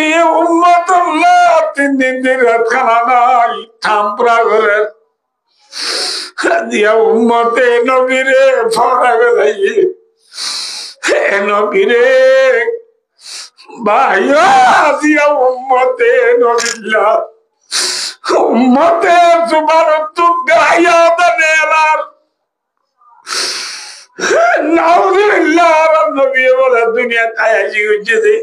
নবী উম্মতুল্লাহ 3 দিন রাত খানা নাই ঠামপুরা করে দিয়া উম্মতে নবীরে ফরা গেলাই নবীরে ভাইয়া দিয়া উম্মতে নবিল্লাহ উম্মতে তোমার তো গায়া দেলার নাউযুবিল্লাহ নবী বলে দুনিয়া তায়াজি হচ্ছে যে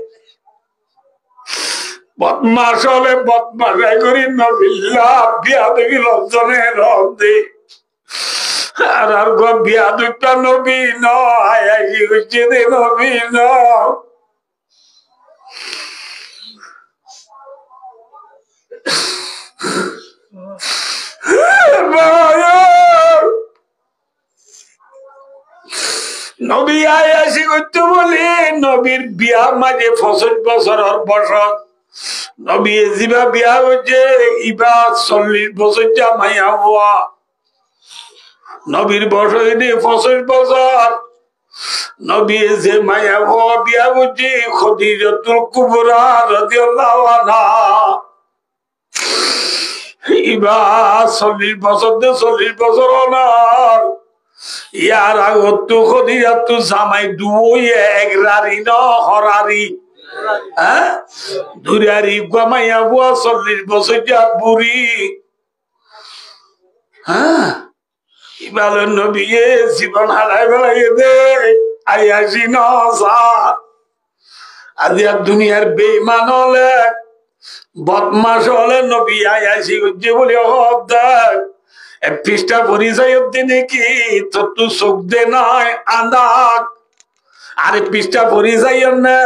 বদমাস হলে বদমাশাই করি নবিল্লাহ বিয়া দেখি লজ্জনের রদে আর বিয়া দুটা নবী নয়াজি হচ্ছে যে নবী ন নবী আয়াসি করতে বলি নবীর বিয়া মাঝে 65 বছর নবী জিবা বিয়া হচ্ছে ইবা 40 বছর জামাইয়া হওয়া নবীর বয়স 25 বছর নবী যে মায়া হওয়া বিয়া হচ্ছে খদিজাতুল কুবরা রাদিয়াল্লাহু আনহা ইবা 40 বছর 40 বছর ওনার ইয়ার আগত খদিজাতু জামাই দুই এক রারি ন হরারি হ্যাঁ দুরারি গমাইয়া বুয়া 40 বছর যা বুড়ি হ্যাঁ ইবাল নবী জীবন হারাই বেলাই দে আয়াসি নসা আজিয়া দুনিয়ার বেঈমান হলে বদমাশ হলে নবী আয়াসি যে বলি দেখ পৃষ্ঠা পরিচয় দিনে কি তোর তো চোখ দে নয় আন্দাক আরে পৃষ্ঠা পরিচয় না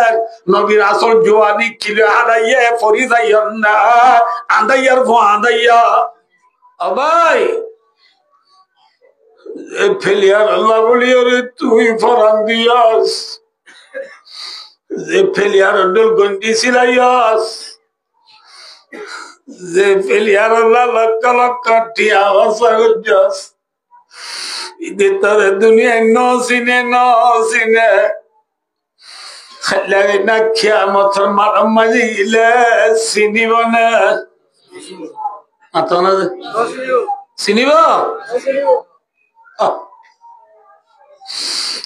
নবীর আসল জোয়ানি কিলো হারাইয়া পরিচয় না আন্দাইয়ার আন্দাইয়া ভাই ফেলিয়ার আল্লাহ বলি ওরে তুই ফরান দিয়াস যে ফেলিয়ার ডল গন্ডি সিলাইয়াস যে ফেলিয়ার আল্লাহ লক্ষ লক্ষ টিয়া ভাষা করছাস ইদে তোরে দুনিয়ায় ন চিনে খাইলে না খিয়া মথর মারাম মাঝে গিলে চিনিব না মাথা না চিনিব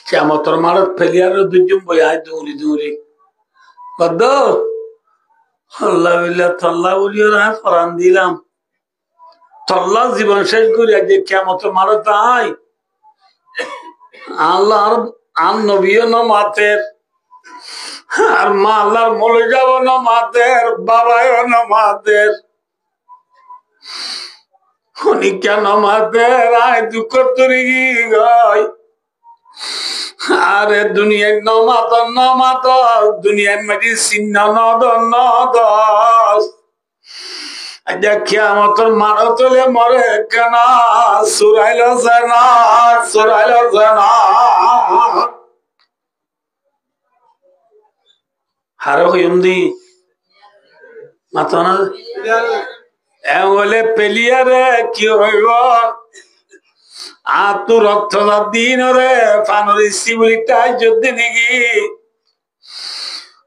কেমতর মারত ফেলিয়ার দুজন বই দৌড়ি দৌড়ি বদ্ধ আল্লাহ তল্লা বলি ওরা ফরান দিলাম তল্লা জীবন শেষ করি যে কেমতর মারত আই আল্লাহ আর নবীও ন মাতের আর মা আল্লাহর মলে যাব ন মাতের বাবাও ন মাতের উনি কেন মাতের আয় দুঃখ তরি গায় আরে দুনিয়ায় নমাত দুনিয়ার মাঝে চিহ্ন নদ দেখিয়া মতন মারো তোলে মরে কেন সুরাইল জানা হারো হইমদি মাথা না বলে পেলিয়ারে কি হইব আর তো রক্ত দিন রে ফানরিসি বলিটা যদি নাকি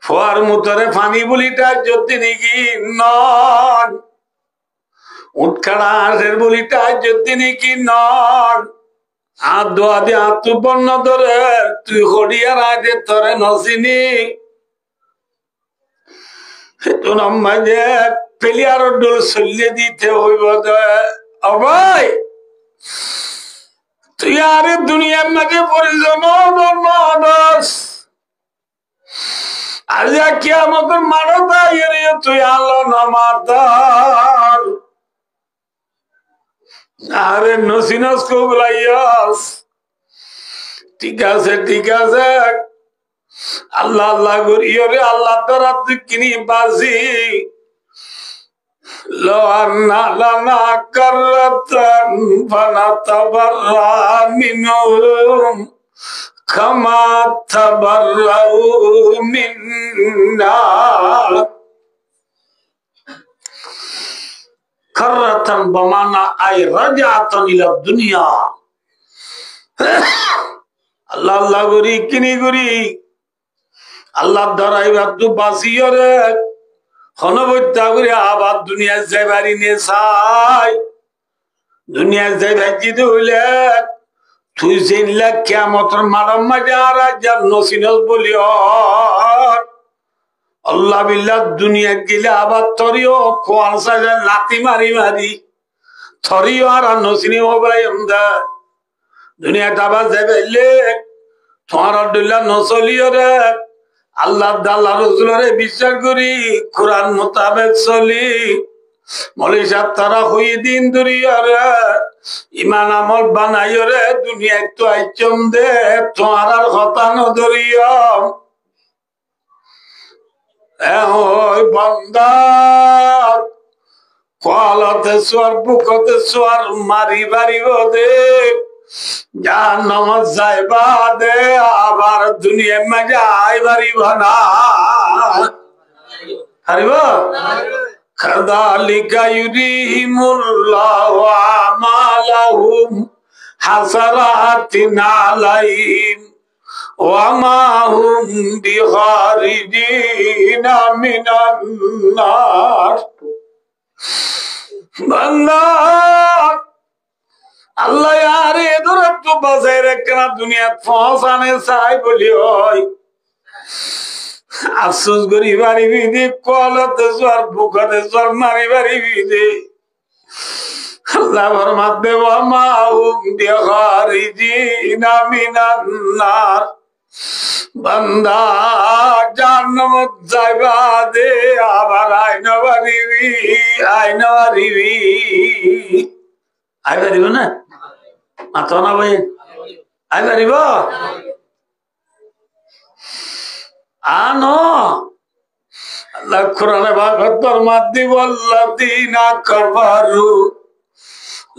ফোয়ার মুতরে ফানি বলিটা যদি নাকি নন উৎখাড়া হাঁসের বলিটা যদি নাকি নন আর দোয়া দিয়ে আত্ম বন্য ধরে তুই হরিয়ার আগে তরে নসিনি তো নামাজে পেলিয়ার ডোল চলিয়ে দিতে হইব অবাই তুই আরে দুনিয়ার মাঝে পরিজন আর যা কি আমাদের মারো তাই তুই আলো নামাতার আরে নসিনস কবলাইয়াস ঠিক আছে আল্লাহ আল্লাহ করি রে আল্লাহ তারা তুই কিনি বাজি লো আন্না লানা কাররাতান ফানাতাবাররা মিনহুম কামা তাবাররাউ মিন্না কাররাতান বমানা আই রাজাতান ইলা দুনিয়া আল্লাহ আল্লাহ করি কিনি করি আল্লাহ দ্বারাই বাদু বাসিয়রে হনবত্যা করে আবার দুনিয়ার যাইবারি নিয়ে চাই দুনিয়ার যাইবার জিতে হইলে তুই চিনলে কেমতর মানব মাঝে আর নসিনস বলি আল্লাহ বিল্লাহ দুনিয়া গেলে আবার তরিও কোয়াল সাজা লাতি মারি মারি থরিও আর নসিনি মোবাইল দুনিয়াটা আবার যাইলে তোমার আব্দুল্লাহ নচলিও রে আল্লাহ আল্লাহ রসুলরে বিশ্বাস করি কোরআন মোতাবেক চলি মলি সাহেব তারা হই দিন দুরিয়রে ইমান আমল বানাইও রে দুনিয়া তো আইচম দে তোমার আর কথা নদরিয়ম ওই বন্দা কলতে সোয়ার বুকতে সোয়ার মারি বাড়িব দে যা নমজ যাইবা দে আবার দুনিয়া মজা আইবারিব না হারিব কাযালিকা ইউরিহিমুল্লাহু আমালাহুম হাসারাতিন আলাইহিম ওয়া মা হুম বিখারিজিনা মিনান নার বান্দা আল্লাহ यार इधर तो बसाए रखना दुनिया फसाने चाय बोली होय अफसोस करी बारी विधि कलत स्वर भूखत स्वर मारी बारी विधि अल्लाह फरमाते वा मा हुम बिखारिजीना मिनान नार बंदा जहन्नम जाइबा दे आबार आइना बारिबी आइबारिब ना मातो ना भाई आइबारिब आनो अल्लाह कुरान बागत फरमाती वल्लदीना कफरू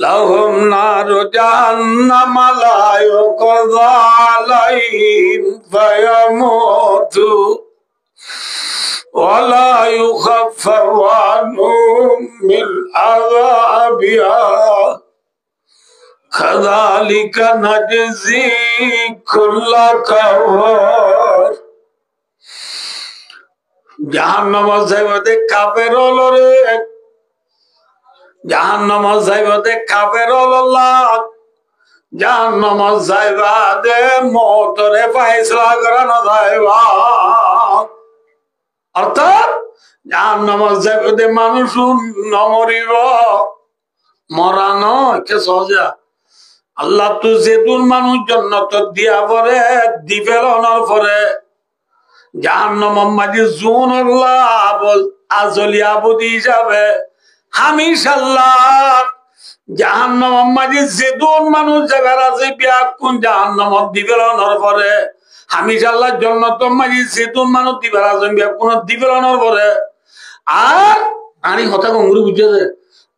लहुम नारु जहन्नम ला युक़ज़ा अलैहिम फयमूतू वला युख़फ़फ़ु अन्हुम मिन अज़ाबिहा कज़ालिका नजज़ी कुल्ला कफ़ार जहन्नम जाइबते काफिर हलो रे जहन्नम जाइबते काफिर हलो जहन्नम जाइबा दे मौतरे फैसला करानो जाइबा अर्थात जहन्नम जाइबते मानुष नमरिब मरानो के सोजा अल्लाह तु जेदुर मानुष जन्नत दिया परे दिफेलनर परे জাহান্নাম মাঝে জোন আল্লাহ আজলি আবুদি হিসাবে হামিশাল্লাহ জাহান্নাম মাঝে যেদুন মানুষ জায়গার আছে বিয়াকুন জাহান্নাম দিবেলনর পরে হামিশাল্লাহ জান্নাত মাঝে যেদুন মানুষ দিবেল আছে বিয়াকুন দিবেলনর পরে আর আনি কথা গঙ্গুরি বুঝছে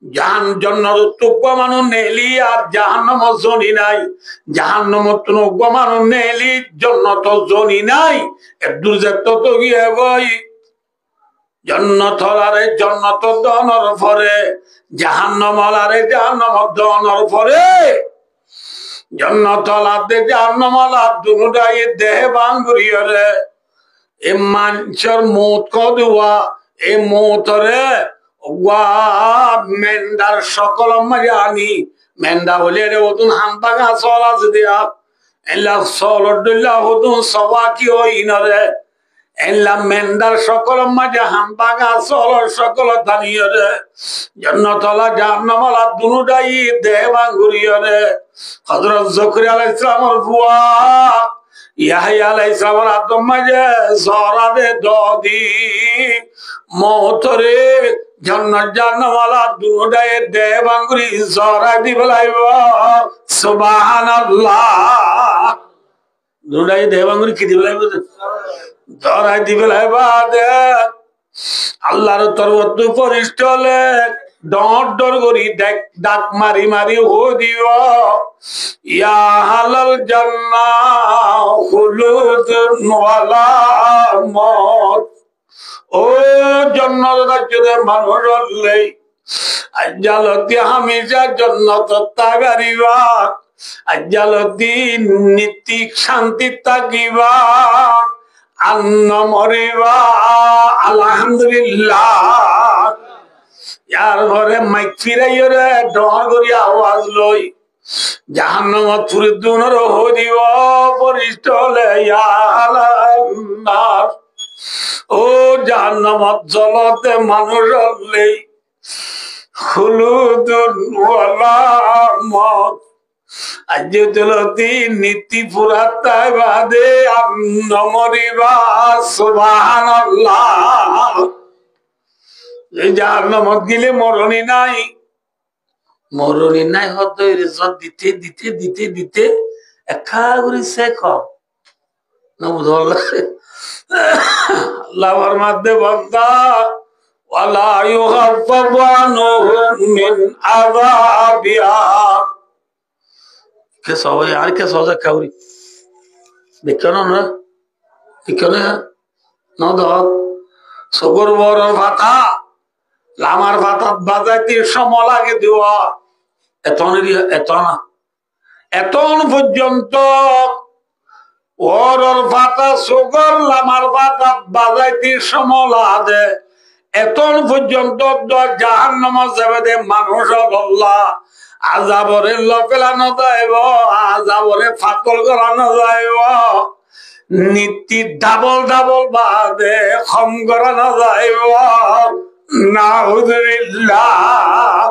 জাহান্নাম তুগবা মানুষ নেলি আর জাহান্নাম জনি নাই জাহান্নাম তুগবা মানুষ নেলি জান্নাত জনি নাই এদুর যেত তো গিয়ে গই জান্নাত হলারে জান্নাত দনর পরে জাহান্নাম হলারে জাহান্নাম দনর পরে জান্নাত হলাতে জাহান্নাম হলা দুটাই দেহ বাঙ্গুরিয়রে এ মানুষের মৌত কদুয়া এ মৌতরে মেন্দার সকল মাঝে আনি মেন্দা হলে রে ওতুন হামপাগা চল আছে দিয়া এলা চলদুল্লাহ হতুন সবা কি হই নরে এলা মেন্দার সকল মাঝে হামপাগা চলর সকল দানিয়ে রে জান্নাতলা জাহান্নামলা দুটাই দেহ বাঙ্গুরিয়ে হযরত যাকরিয়া আলাইহিস সালামের বুয়া ইয়াহইয়া আলাইহিস সালামের আদম মাঝে জরা দে দদি মওতরে জান্নাত জান্নাতওয়ালা দুটাই দেহ বাঙ্গুরি জরা দি বলাইব সুবহানাল্লাহ দুটাই দেহ বাঙ্গুরি কি দি বলাইব জরা দি বলাইব দে আল্লাহর তরফ পরিষ্টলে ডর ডর করি ডাক মারি মারি হো দিও ইয়া হালাল জান্নাহ খুলুদুন ওয়ালা মউত ও জান্নাত রাজ্যের মানুষ হলে আজ্জালতি হামেশা জান্নাত তাগারিবা আজ্জালতি নিত্যি শান্তি তাকিবা আন্ন মরিবা আলহামদুলিল্লাহ ইয়ার ঘরে মাইক ফিরাইও রে ডর করি আওয়াজ লই জাহান্নামত পুরি দুনর হইব পরিষ্টলে ইয়ালান্নার ও জাহান্নামত জলতে মানুষ হলেই খুলুদুন ওয়ালা মত আজ চলতি নীতি পুরাতাই বাদে আন্ন মরিবা সুবহানাল্লাহ জাহান্নামত গেলে মরণই নাই হতো রেজত দিতে দিতে দিতে দিতে একা করে শেখ না বুঝল্লাহ আল্লাহর মধ্যে বন্দা ওয়ালা ইউখাফফু আনহুম মিন আযাবিহা কে সবাই আর কে সজা কাউরি দেখো না সগর বড় ভাতা লামার ভাতা বাজাইতে সময় লাগে দেওয়া এতন পর্যন্ত ওর ভাতা সগর লামার ভাতা বাজাইতে সময় লাগে এতন পর্যন্ত জাহান্নামে যাবে মানুষ আল্লাহ আযাবরে লপেলানো যাইব আযাবরে ফাতল করানো যাইব নীতি ডাবল বাদে খম করানো যাইব নাউযুবিল্লাহ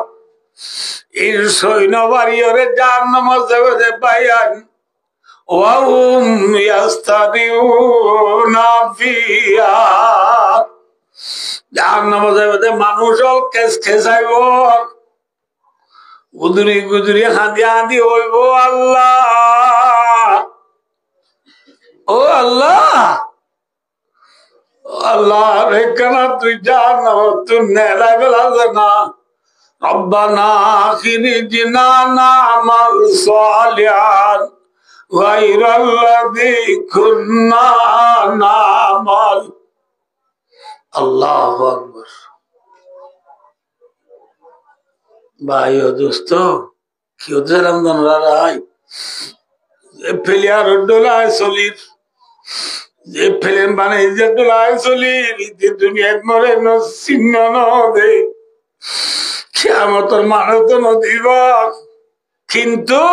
এই সৈন্য বাড়িরে জাহান্নামে যাবে পাইয়ান ওয়া হুম ইয়াস্তাদিউনা ফিহা জাহান্নামে যাবে মানুষ কেস খেসাইব গুদুরি গুদুরি হাঁদি হইব আল্লাহ ও আল্লাহ রে কেনা তুই জাহান্নাম তুই নেলাই বেলা না রব্বানা আখিরিজনা না'মাল সালিহান গায়রাল্লাযী কুন্না না'মাল আল্লাহু আকবার ভাই ও দোস্ত কি হচ্ছে রমজান রাই ফেলিয়ার ডোলায় চলির যে ফেলেন মানে যে ডোলায় চলির দুনিয়াত মরে ন চিহ্ন নদে কিয়ামতের মানব তো নদীব কিন্তু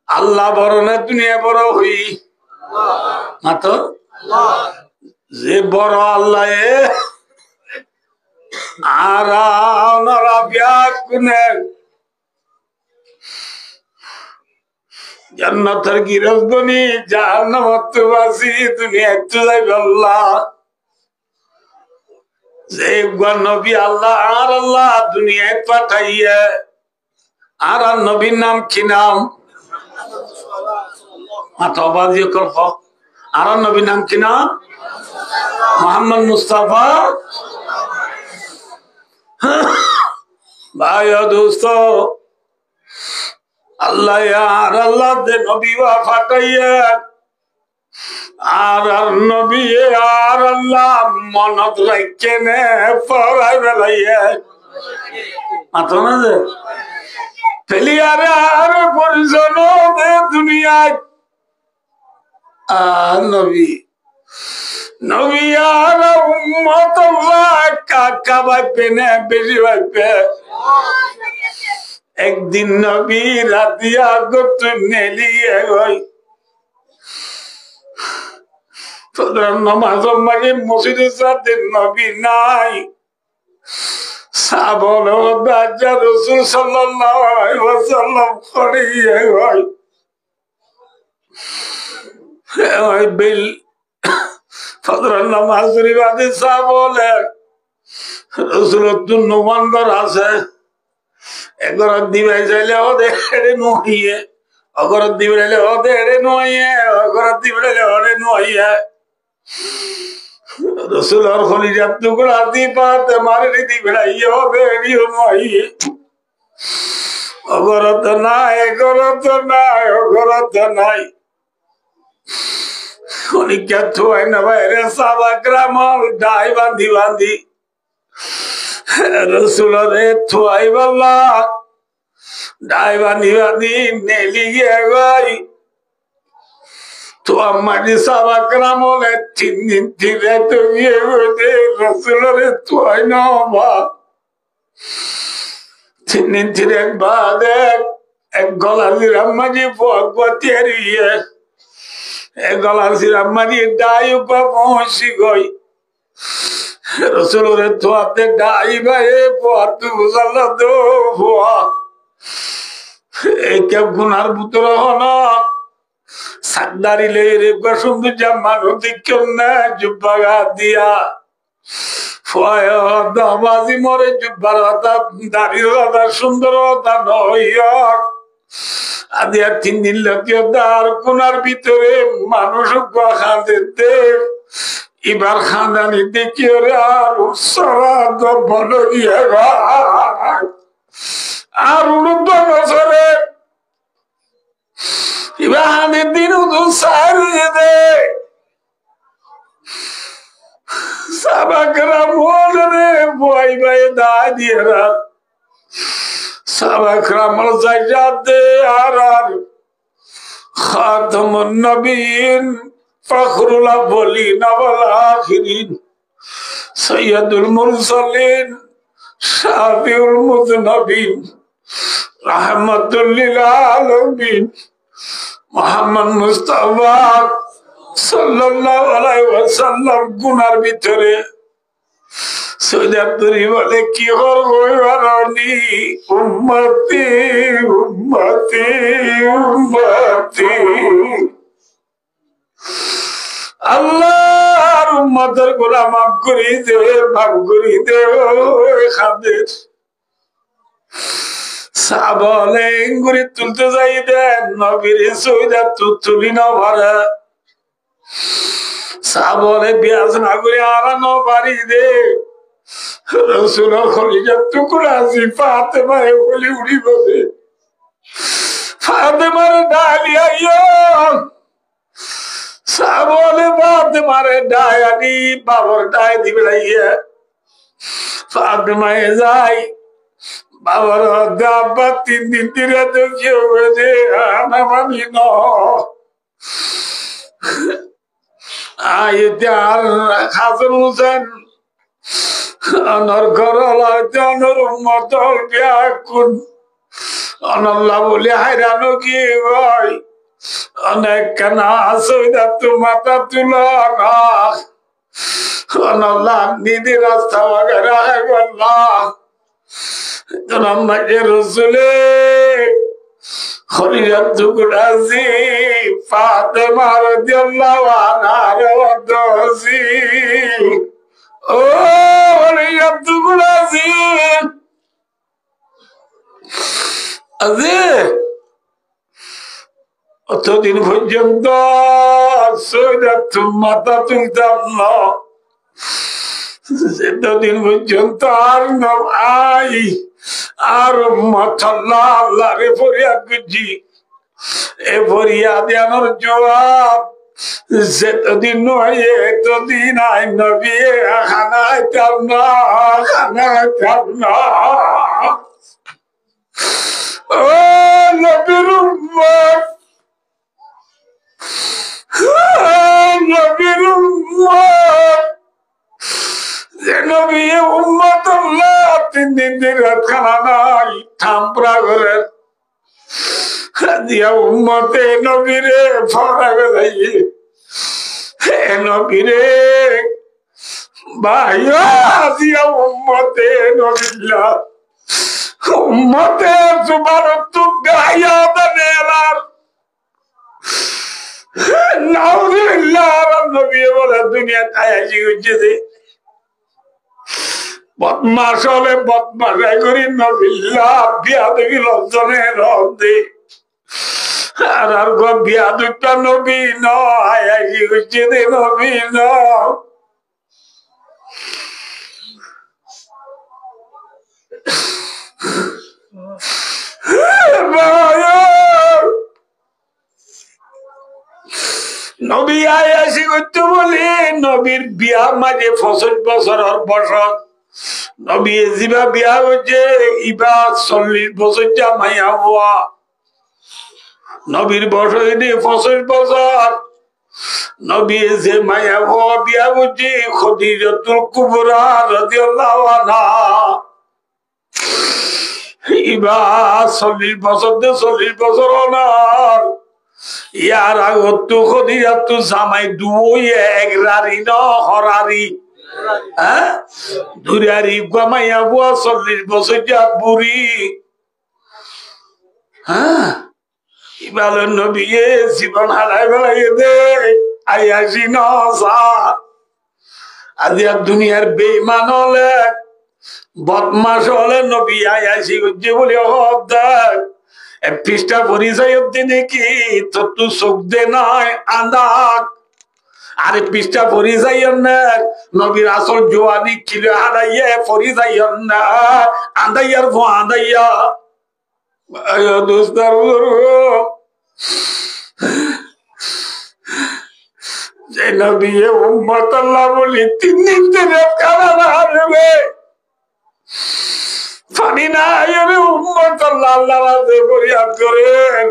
আল্লাহ বড় না দুনিয়া বড় হই মাত্র যে বড় আল্লাহ আর জান্নাতের গিরস্তনি জাহান্নামত বাসি দুনিয়া তো যাইবে আল্লাহ যে নবী আল্লাহ আর আল্লাহ দুনিয়ায় পাঠাইয়া আর নবীর নাম কি নাম মাতাবাজি করব আর নবীর নাম কি নাম মুহাম্মদ মুস্তাফা ভাই ও দোস্ত আল্লাহ আর আল্লাহ দে নবী পাঠাইয়া আর নবী আর আল্লাহ মনত রাখে নে পড়াই বেলাইয়া মাত্র না যে ফেলিয়ারে আর পরিজন দুনিয়ায় আর নবী আর উম্মত কাকা ভাইপে না বেশি ভাইপে একদিন নবী রাতিয়া গত নেলিয়ে গই তোদের নামাজ মাগে মসজিদে সাথে নবী নাই সাবল দাজ্জা রাসূল সাল্লাল্লাহু আলাইহি ওয়াসাল্লাম করিয়ে গই ওই বিল তোদের নামাজ রিবাদে সাবলে রাসূল তো নবন্দর আছে এগর দিবাই যাইলে ওদের নহিয়ে অগর দিবলে ওদের নহিয়ে অগর দিবলে ওরে নহিয়ে রাসূল আর খলিজাত টুকরা দিবাত মারে দিবড়াইয়ে ওদেরিও নহিয়ে অগর তো নাই অগর তো নাই খলিজাত থুই না বাইরে সাবাকরামল ডাই বাঁধি রাসূল রে থুই বাল্লা ডাই বাঁধি নেলি গই তো আমাদের সাবাকরাম হলে 3 দিন 3 রাত গিয়ে রসুলের তো হয় না বা 3 দিন 3 রাত বাদ এক গলাজির আম্মাজি ফকবতি হারিয়ে এক গলাজির আম্মাজি ডাই উপা পৌঁছি গই রসুলের তো হাতে ডাই ভাই পথ বুঝাল্লা তো ভুয়া এই কেউ গুনার ভিতর হনা সান্দারি লেরে সুন্দর জামান দিকেন না জুব্বা দিয়া ফয় দাবাজি মরে জুব্বার দাড়ির সুন্দরতা নইয়া আদি আর 3 দিন লোকে তার কোনার ভিতরে মানুষ খাঁদেতে এবার খাঁদানি দেখি ওরে আর উৎসরা বল আর 19 বছরে ইবাহানের দিন সারিয়ে দে সাবাকরা মোলে বই বই দা দিয়ে রাত সাবাকরা মরজাই যাতে আর খাতামুন নবীন ফখরুল আউয়ালিন ওয়াল আখিরিন সাইয়্যিদুল মুরসালিন শাফিউল মুযনবিন রাহমাতুল লিল আলামিন মুহাম্মদ মুস্তাফা সাল্লাল্লাহু আলাইহি ওয়াসাল্লাম গুনার ভিতরে সৈয়দপুরি বলে কি করবো বারণি উম্মতি উম্মতি উম্মতি আল্লাহর উম্মতের গোলাম মাফ করে দে মাফ করে দে খাদের সাবলে ইঙ্গুরি তুলতে যাই দেন নবীর সৈয়দ তুলি না ভরা সাবলে বিয়াজ না করে আরানো পারি দে রসুল খলিজার টুকরা আছে ফাতেমারে বলি উড়ি বসে ফাতেমার ডালিয়া সাবলে ফাতেমারে ডায়ানি বাবর ডায় দিবে রাইয়া ফাতেমায় যাই বাবার দাব্বা 3 দিন 3 রাত কেউ বলে মানি ন আইতে আর হাসান হোসেন অনর করলা জানর মতল ব্যাকুন অনল্লা বলে হাইরানো কি ভাই অনেক কানা সৈদা তো মাথা তুলা না অনল্লা নিদি রাস্তা বাগেরা গল্লা মাঝে রসুলে খলিজার টুকরা জি ফাতেমা রাদিয়াল্লাহু আনহার দোষী ও খলিজার টুকরা জি আজি অতদিন পর্যন্ত সৈয়দ মাথা তুলতাম না সেদিন পর্যন্ত আর নাম আই আর মাথাল্লাহ আল্লাহ রে ফরিয়াদ করছি এ ফরিয়াদ আনার জবাব সেদিন নয় এতদিন আই নবী খানায় তার না খানায় তার না ও নবীর উম্মত নবীর উম্মত নবী উম্মতুল্লাহ 3 দিন 3 রাত খানা নাই থামপ্রা করে দিয়া উম্মতে নবীরে ফরাবে যাই হে নবীরে ভাইয়া দিয়া উম্মতে নবিল্লাহ উম্মতে সুবহানাতু গায়া দানেলার নাউযুবিল্লাহ নবী বলে দুনিয়া তায়াজি হচ্ছে বদমাস হলে বদমাশাই করি নবিল্লাহ বিয়া দেখি লজ্জনে রদে আর বিয়া দুটা নবী নয় হচ্ছে দে নবী ন নবী আয়াসি করতে বলি নবীর বিয়া মাঝে 65 বছর বসত নবী জিবা বিয়া হচ্ছে ইবা 40 বছর জামাইয়া হওয়া নবীর বয়স 65 বছর নবী যে মায়া বিয়া বুঝি খদিজাতুল কুবরা রাদিয়াল্লাহু আনহা ইবা 40 বছর ওনার ইয়ার আগত খদিজাতু জামাই দুই এক রারি ন হরারি দুরারি মায়া বুয়া 40 বছর যা বুড়ি ইবাল নবী জীবন হারাই বেলাই দে আইয়াছি নসা আজ দুনিয়ার বেঈমান হলে বদমাস হলে নবী আইয়াছি যে বলি হদ্দার পৃষ্ঠা পরিচয় দিনে কি তোর তু চোখ দে নাই আন্দাক আরে পৃষ্ঠা পরিচয় না নবীর আসল জোয়ানি কিলো হারাইয়া পরিচয় না আন্দাইয়ার ভো আন্দাইয়া দোস্তার যে নবী উম্মত আল্লাহ বলি 3 দিন ধরে কারা হারবে পানি না আরে উম্মত আল্লাহ আল্লাহ রাতে ফরিয়াদ করেন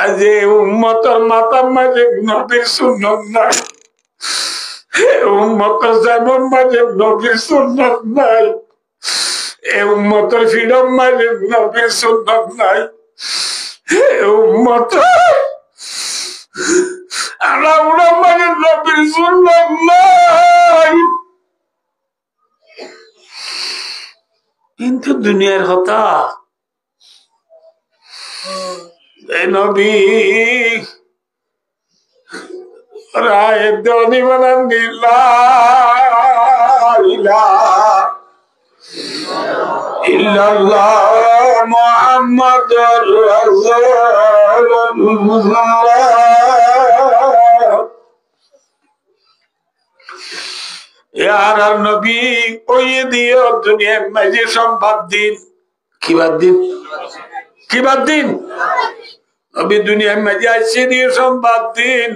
আজ উম্মতর মাথা মাঝে নবীর সুন্নাত নাই উম্মতর জামান মাঝে নবীর সুন্নাত নাই উম্মতর ফিডম মাঝে নবীর সুন্নাত নাই উম্মত আলাউলা মাঝে নবীর সুন্নাত নাই কিন্তু দুনিয়ার হতা নবী রায় দনি বানান ইল্লাল্লাহ মুহাম্মাদুর রাসূলুল্লাহ ইয়ার নবী ওই দিও দুনিয়ার মাঝে সম্পদ দিন কি বাদ দিন নবী দুনিয়ার মাঝে আসছে দিয়ে সম্পদ দিন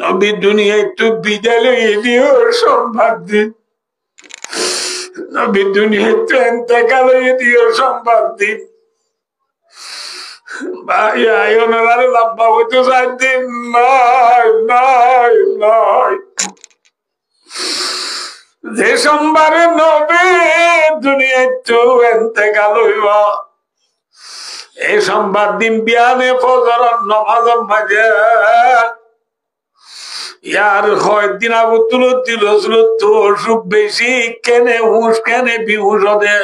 নবী দুনিয়ায় একটু বিদ্যালয়ে দিও সম্পদ দিন নবী দুনিয়ায় একটু এতেকালে দিও সম্পদ দিন ভাই আয়নার লাভবা হইতে চাই দিন নয় যে সোমবারে নবী দুনিয়ায় তো এতেকাল হইবা এই সোমবার দিন বিয়ানে ফজর নামাজের মাঝে ইয়ার কয়েকদিন আগে তুলতি তো অসুখ বেশি কেনে হুঁশ কেনে বিহুশ হতে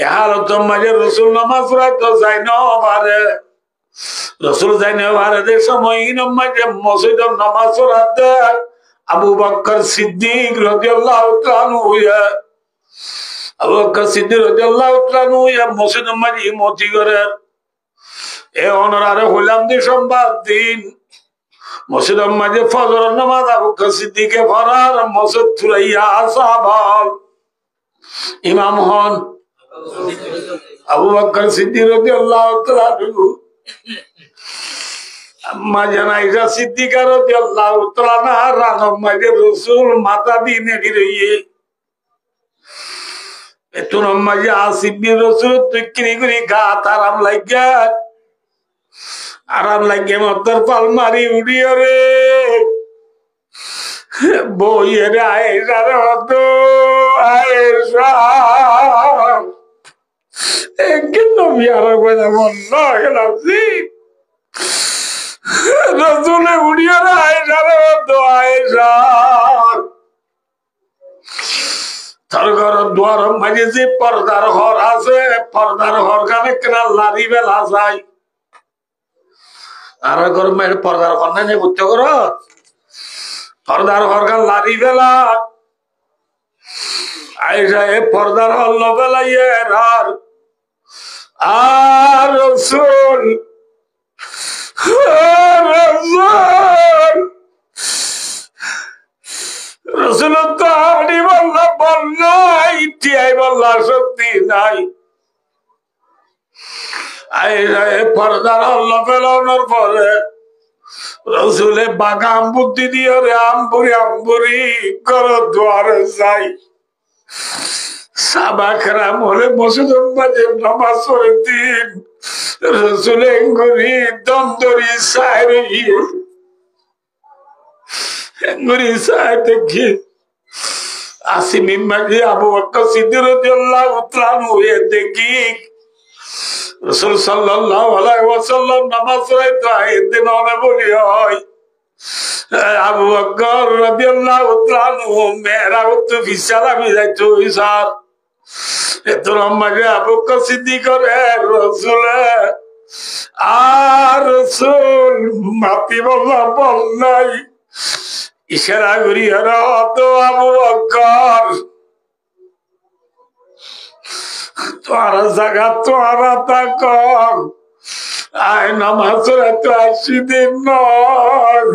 এ হালতের মাঝে রসুল নামাজ পড়াইতো যাই না পারে রসুল যাই না পারে যে সময় ইনম মাঝে মসজিদের নামাজ পড়াতে আবু বকর সিদ্দিক রাদিয়াল্লাহু তাআলা হইয়া আবু বকর সিদ্দিক রাদিয়াল্লাহু তাআলা হইয়া মসজিদের মাঝে ইমামতি করে এ অনরারে হইলাম দি সোমবার দিন মসজিদের মাঝে ফজর নামাজ আবু বকর সিদ্দিকে পড়ার মসজিদ থুরাইয়া সাহাবা ইমাম হন আবু বকর সিদ্দিক রাদিয়াল্লাহু তাআলা আম্মা জান আয়েশা সিদ্দিকা রাদিয়াল্লাহু তাআলা রানম মাঝে রাসূল মাথা দিয়ে নেড়ে রইয়ে এতুন মাঝে আসিব বিন রাসূল তুকরি করে গা আরাম লাগে মতর পালমারি উড়িয়ে রে বইয়ের আয়েশা রে হতো আয়েশা একদিন নবী আর কথা বলল গেলামজি রসুলে উড়িয়ে রে আয়েশা রে হতো আয়েশা তার ঘর দুয়ার মাঝে যে পর্দার ঘর আছে পর্দার ঘর কানে কেনা লারি বেলা যায় আর ঘর মেয়ের পর্দার ঘর নাই বুঝতে করো পর্দার ঘর কান লারি বেলা আয়েশা এ পর্দার হল বেলা ইয়ের আর রসুল রসুল তো আনি বলল ইতিহাই বলল শক্তি নাই পর্দার হল ফেলানোর পরে রসুলে বাগাম বুদ্ধি দিয়ে রে আম্বুরি কর দুয়ারে যাই সাবাকরাম হলে মসজিদের মাঝে নামাজ পড়ে দিন রসুলে গুরি দন্দরি সাহের গুরি সাহেব দেখি আসিমি মাঝে আবু বকর সিদ্দিক রাদিয়াল্লাহু তাআলা হয়ে দেখি রাসূল সাল্লাল্লাহু আলাইহি ওয়াসাল্লাম নামাজ পড়াইতো এদিন অনে বলি হয় আবু বকর রাদিয়াল্লাহু তাআলা মেরাউত ফিসালামি যাইতো ইসার এতো মাঝে আবু বকর সিদ্দিক করে রাসূল আর রাসূল মাতি বললা বল নাই ইশারা করি তো আবু বকর তোরা জায়গা তোরা তাক আয় নামাজ তো 80 দিন নয়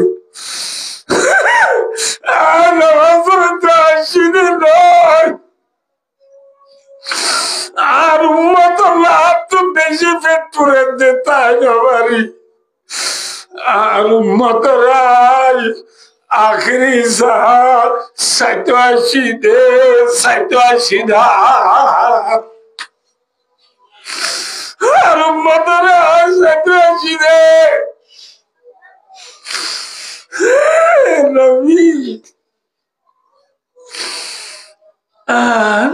আয় নামাজ তো 80 দিন নয় আর উম্মত তো বেশি পেট পুরে দে তাই নবারি আর উম্মত রাই আখরি সাহার 87 দে 87 দা আর উম্মত রাই 87 দে নবী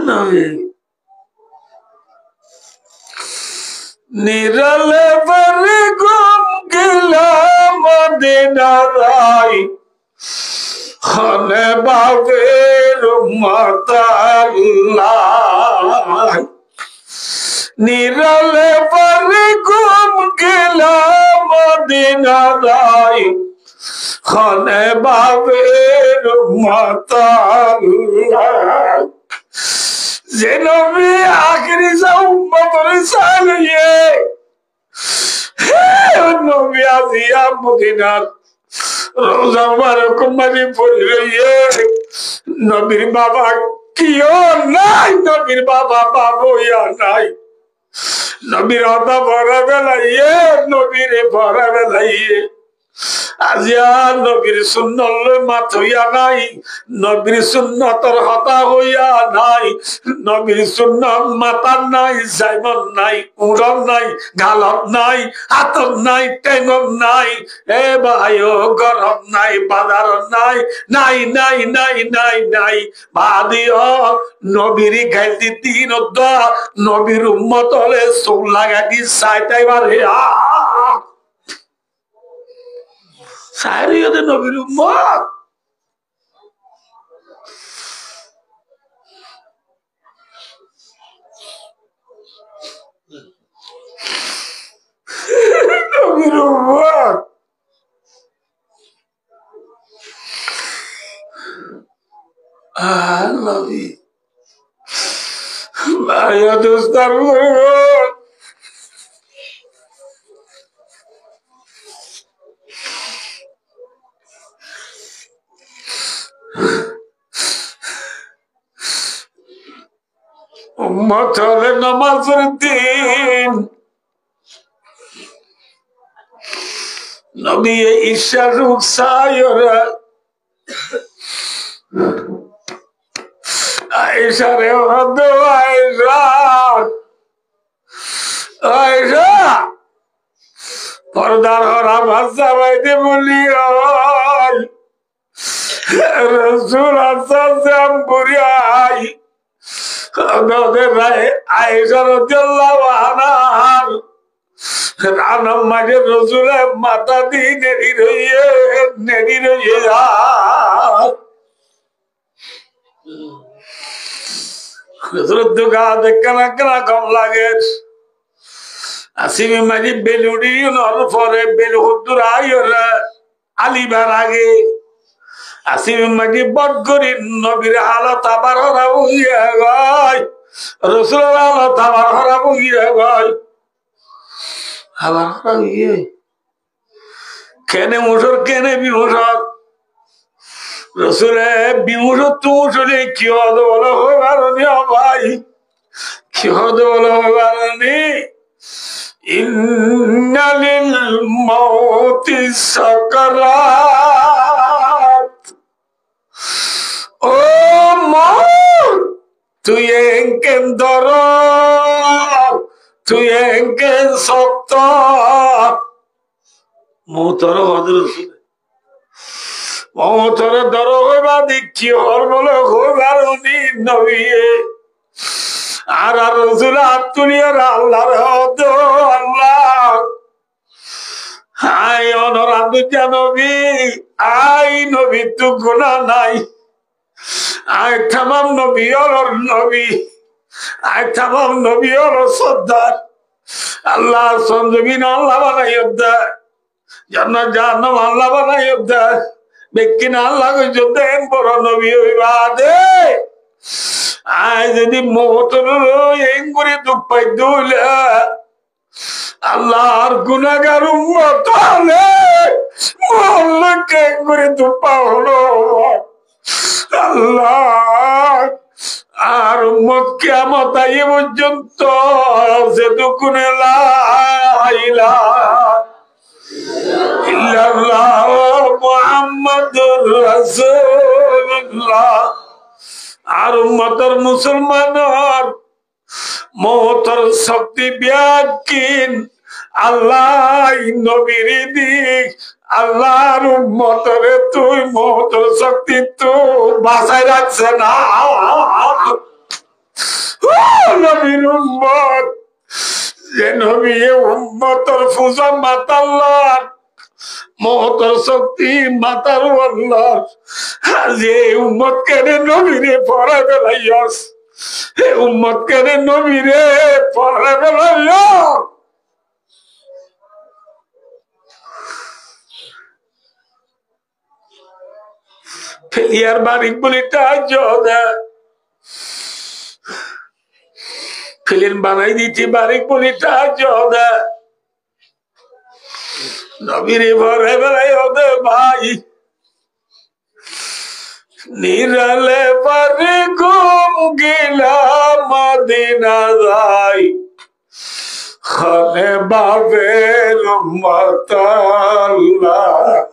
নবী নিরলে পরে গুম গেলাম মদিনায় খানে বাবের উম্মত আল্লাহ নিরলে পরে গুম গেলাম মদিনায় খানে বাবের উম্মত আল্লাহ যে নবী আখরি উম্মত রিসালিয়ে নবী আজিয়া মদিনার রোজা মুবারক মারি পড়িয়ে নবীর বাবা কিও নাই নবীর বাবা বাবুয়া নাই নবীর হতা ভরা বেলাইয়ে নবীরে ভরা বেলাইয়ে আজিয়া নবীর সুন্নত মাত হইয়া নাই নবীর সুন্নতর হতা হইয়া নাই নবীর সুন্নত মাতার নাই জাইমন নাই উড়ন নাই গালত নাই হাতর নাই টেঙ্গন নাই এ ভাইও গরম নাই বাজার নাই নাই নাই নাই নাই নাই বাদিও নবীর গাইতি দিন নবীর উম্মত হলে চোখ লাগাটি চাইতাইবার হে সারিয়তে নবীর উম্মত নবীর উম্মত নবী ভাইয়া দোস্তার উম্মত হলে নামাজের দিন নবী ঈশা রুকসায়রা আয়েশা রে হদো আয়েশা আয়েশা পর্দার হরা ভাষা বাইতে বলি রসুল আসাম জাম বুড়াই ওদের রায় আয়েশা রাদিয়াল্লাহু আনহার রানম মাঝে রসুলে মাথা দিয়ে নেড়ি রইয়ে দুগা দেখনা কেনা কম লাগে আসিমি মাঝে বেলুড়ি পরে বেলুদুর আইরা আলিবার আগে আসিমি মাঝে বট করি নবীর হালত আবার হরা বইয়া গায় রসুলের হালত আবার হরা বইয়া গায় আবার হরা বইয়ে কেনে মুসর কেনে বিমুসর রসুলে বিমুসর তু মুসলে কি হদ বলো হইবার ভাই কি হদ বলো হইবার ইন্নালিল মাউতি সাকারাত ও মৌত তুই এঙ্কেন ধর তুই এঙ্কেন শক্ত মৌতর মৌতর দর হইবা দিচ্ছি হর বলে হইবার উনি নবী আর রসুল আত্মনিয়ার আল্লাহর আল্লাহ আই অনরাধ নবী আই নবী তু গুণা নাই আই তামাম নবী ওর নবী আই তামাম নবী ওর সর্দার আল্লাহ সঞ্জমিন আল্লাহ বানাই দেয় জান্নাত জাহান্নাম আল্লাহ বানাই দেয় ব্যক্তি না আল্লাহ দেন বড় নবী হইবা দে আই যদি মোহতর এই করে দুঃখ পাই দইলে আল্লাহর গুনাহগার উম্মত হলে মোহল্লাকে করে দুঃখ হলো আল্লাহ আর উম্মত কিয়ামত আইয়ে পর্যন্ত যেটুকুনে লা ইলাহা ইল্লাল্লাহ মুহাম্মাদুর রাসূলুল্লাহ আর উম্মতের মুসলমানের মহতর শক্তি ব্যাকিন আল্লাহ নবীর দিক আল্লাহর উম্মতরে তুই মহতর শক্তি তো বাঁচাই রাখছে না নবীর উম্মত যে নবী উম্মতর পূজা মাতাল্লাহ মহতর শক্তি মাতার আল্লাহ যে উম্মত কেনে নবীরে পড়া বেলাইয়াস হে উম্মত কেনে নবীরে পড়া বেলাইয়া ফেলিয়ার বাড়ি বলিটা যোদা ফিলিন বানাই দিচ্ছি বাড়ি বলিটা যোদা নবীরে পড়া বেলাই ওদে ভাই নিরালে পারে ঘুম গিলা মদিনা যাই খানে বাবের উম্মত আল্লাহ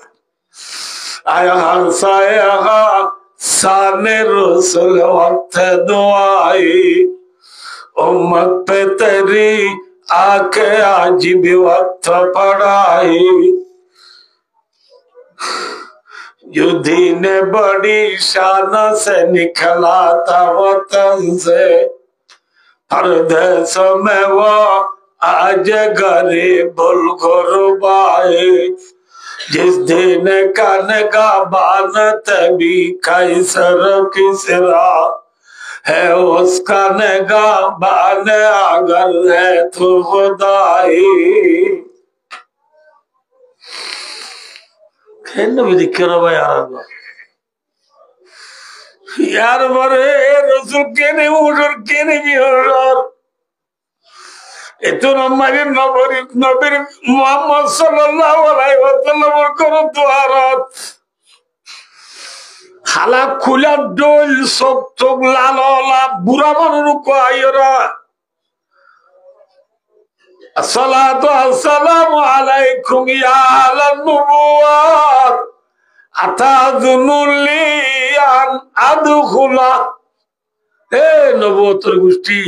আয়া সায়া সানে রসুল वक्त दुआई उम्मत पे तेरी आके आज भी वक्त पढ़ाई जो दीन बड़ी शान से निकला था वतन से परदेश में वो आज गरीब गुरबाए जिस दिन का निगाहबान तभी कैसर किसरा है उसका निगाहबान अगर है तो खुदाई यार बरे रसूल केने उड़र केने भी हर এতো নবীর নবীর মুহাম্মদ সাল্লাল্লাহু আলাইহি ওয়াসাল্লাম করো দুয়ারত হালা খুলা ডোল সব চোখ লাললা বুড়া মানুষ কয়রা আসসালাতু আসসালামু আলাইকুম ইয়া আলান নবুওয়াত আতাযুনুলি আন আদখুলা হে নবুয়তের গোষ্ঠী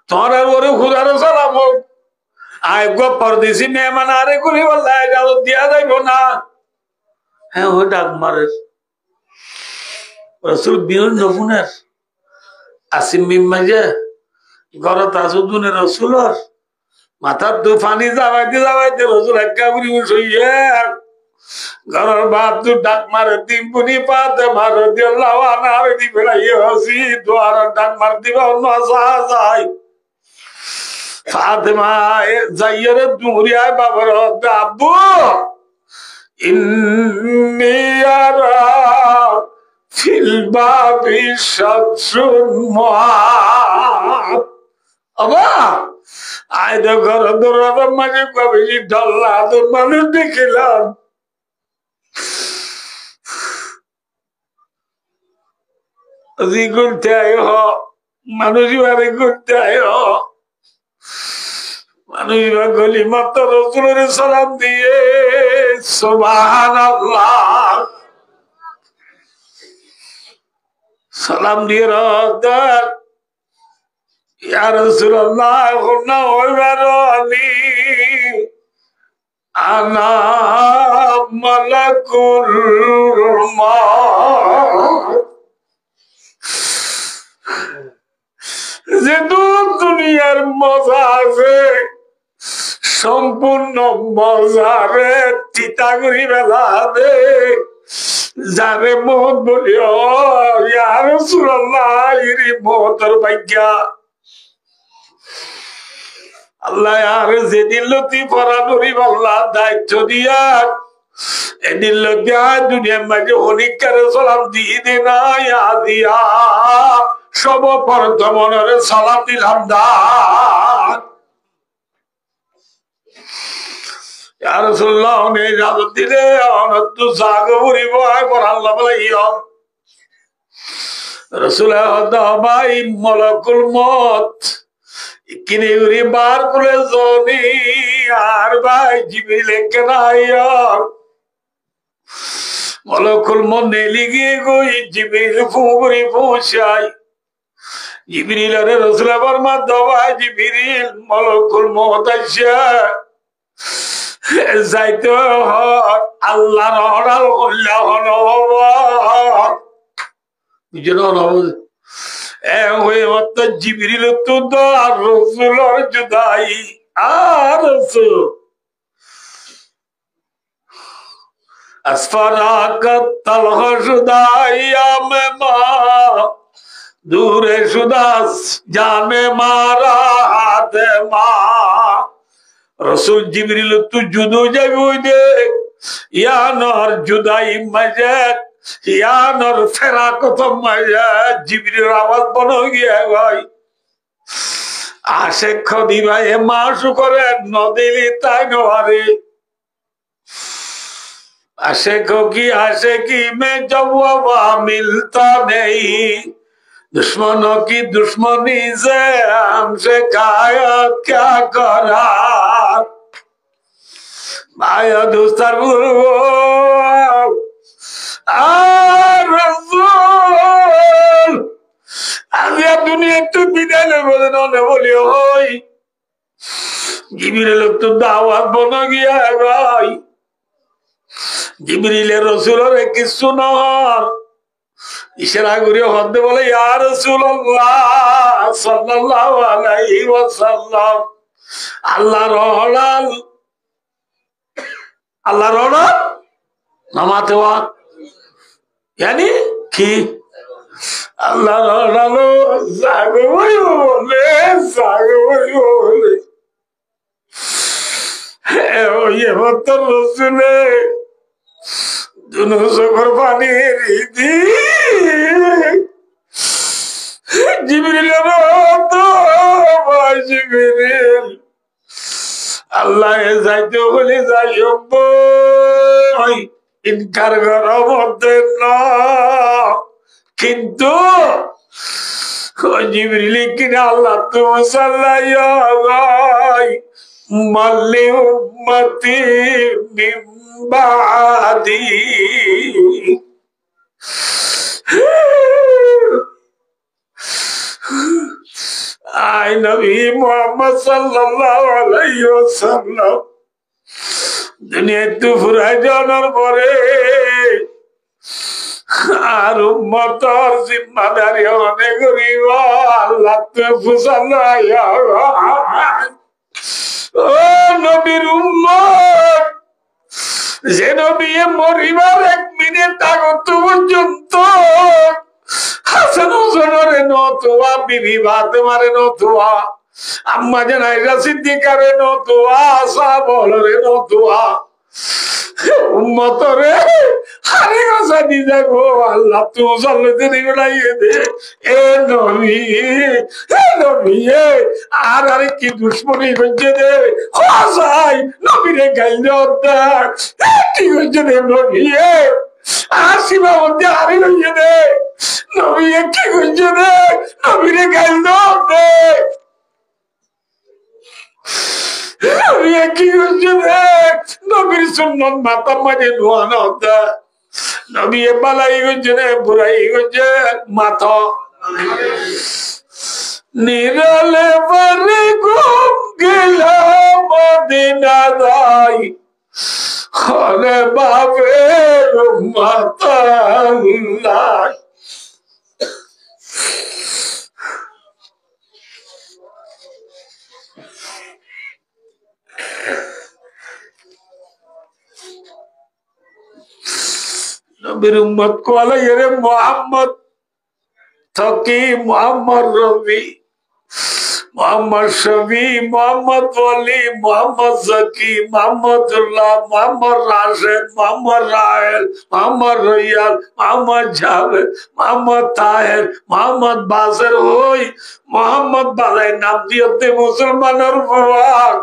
তোমার ওরে খুদার সালাম আয় গো পরদেশি মেহমান আরে গুলি বললা ইজাজত দিয়া যাইব না হ্যাঁ ও ডাক মারে রাসূল বিয়ন নফুনের আসিম মিম্মাজে গরত আসুদুনে রাসূলর মাথার দু পানি যাওয়াইতে রাসূল একা বুড়ি উঠইয়ে ঘরের বাপ দু ডাক মারে দিমপুনি পাতে মারে দিল্লাহ আনার দি বেড়াইয়ে হসি দুয়ার ডাক মার দিবা অন্য যায় ফাতেমা যাইরে দুরিয়া বাবার আব্বু ইন্নী আরা ফিল বাবি শামসুন মুআব আবা আই দে ঘর দরজা মাঝে কবি ঢল্লা তো মানুষ দেখিলাম আজি গুনতে আয় মানুষ বারে গুনতে আয় মানুষ গলি মাত্র রসুলের সালাম দিয়ে সুবহানাল্লাহ সালাম দিয়ে রাদার ইয়া রাসূলুল্লাহ এখন না হইবার নি আনা মালাকুল মউত যে দুনিয়ার মজা আছে সম্পূর্ণ মজারে চিতা করি বেলা দে যারে মত বলিও ইয়া রাসূলুল্লাহ ইরি মতর ভাগ্যা আল্লাহ আর যেদিন লতি পরানুরি আল্লাহ দায়িত্ব দিয়া এদিন লতিয়া দুনিয়ার মাঝে অনেককারে সালাম দিয়ে দে না ইয়া দিয়া সব পরতমনের সালাম দিলাম দা ইয়া রাসূলুল্লাহ নে ইজাজত দিলে অনত জাগো বলিব আয় পর আল্লাহ বলে ইয়া রাসূল ভাই মালাকুল মউত কিনে উরি বার করে জনি আর ভাই জিবরিল কেনাইয়া মালাকুল মউত নেলি গিয়ে গই জিবরিল ফুগরি পৌঁছাই জিবরিল আরে রাসূল ফরমা দওয়া জিবরিল মালাকুল মউত আইসা যাইতে আল্লাহর অর্ডার আল্লাহ নওয়াব বুঝলো না হয়ে মত জিবরিল তো আর রাসূলের জুদাই আর রাসূল আসফারাকাত তালহা জুদাইয়া মা দূরে সুদাস জানে মারা হাতে মা রাসূল জিবরিল তো জুদো যাবে দে ইয়ানর জুদাই মজাত ইয়ানর ফেরাকত মজাত জিবরিল আওয়াজ বনো গিয়া ভাই আশিক খদি ভাই মাশু করে নদিলি তাই নরে आशिकी में जवाब मिलता नहीं दुश्मनों की दुश्मनी से हमसे खाया क्या करा माया दोस्तर रसूल आज दुनिया तो बिना बोले बोले हो जिब्रील तो दावत बना गया है भाई जिब्रील रसूलेर किच्छु नर इशारा करे हदे बोले या रासूलुल्लाह सल्लल्लाहु अलैहि वसल्लम আল্লাহর হলাল নামাতে ওয়া यानी কি আল্লাহর হলাল জাগো বলে ওই মত রসুলে दोनों सफर पानी रीति जिब्रील तो जिब्रील अल्लाह जाइते बोले जाइयो बोय इनकार करो मते ना किंतु जिब्रील किना अल्लाह तुम सल्लल्लाहु मल्ली उम्मती बादी आय नबी मोहम्मद सल्लल्लाहु अलैहि वसल्लम दुनिया तो फुराय जानार परे আর উম্মতের জিম্মাদারি অনেক করিব আল্লাহ তো ফুসাল্লাহ ও নবীর উম্মত যে নবী মরিবার 1 মিনিট আগত পর্যন্ত হাসান হুসাইনের নতুয়া বিবি ফাতেমার নতুয়া আম্মা জান আয়েশা সিদ্দিকার নতুয়া সাহাবাদের নতুয়া উম্মতরে হারে গাছা দি যাবো আল্লাহ তো সাল্লাতে নিগড়াইয়ে দে এ নবী আর আরে কি দুশ্মনী হচ্ছে দে হাসাই নবীরে গাইল দেখ কি হচ্ছে দে নবী আসিবা মধ্যে আরে লইয়ে দে নবী কি হচ্ছে দে নবীরে গাইল দে কি হচ্ছে দে নবীর সুন্নত মাতা মাঝে নোয়ানো হতা নবী বালাই গঞ্জে নে বুড়াই গঞ্জে মাথা নিরালে বারে ঘুম গেলাম মদিনা যাই হরে বাবের মাতাল্লাহ নবীর উম্মত কোয়ালা রে মোহাম্মদ তকি মোহাম্মদ রবি মোহাম্মদ শফি মোহাম্মদ ওয়ালি মোহাম্মদ জকি মোহাম্মদুল্লাহ মোহাম্মদ রাশেদ মোহাম্মদ রাহেল মোহাম্মদ রইয়াল মোহাম্মদ জাভেদ মোহাম্মদ তাহের মোহাম্মদ বাসের ওই মোহাম্মদ বালাই নাম দিয়তে মুসলমানের ফুয়াক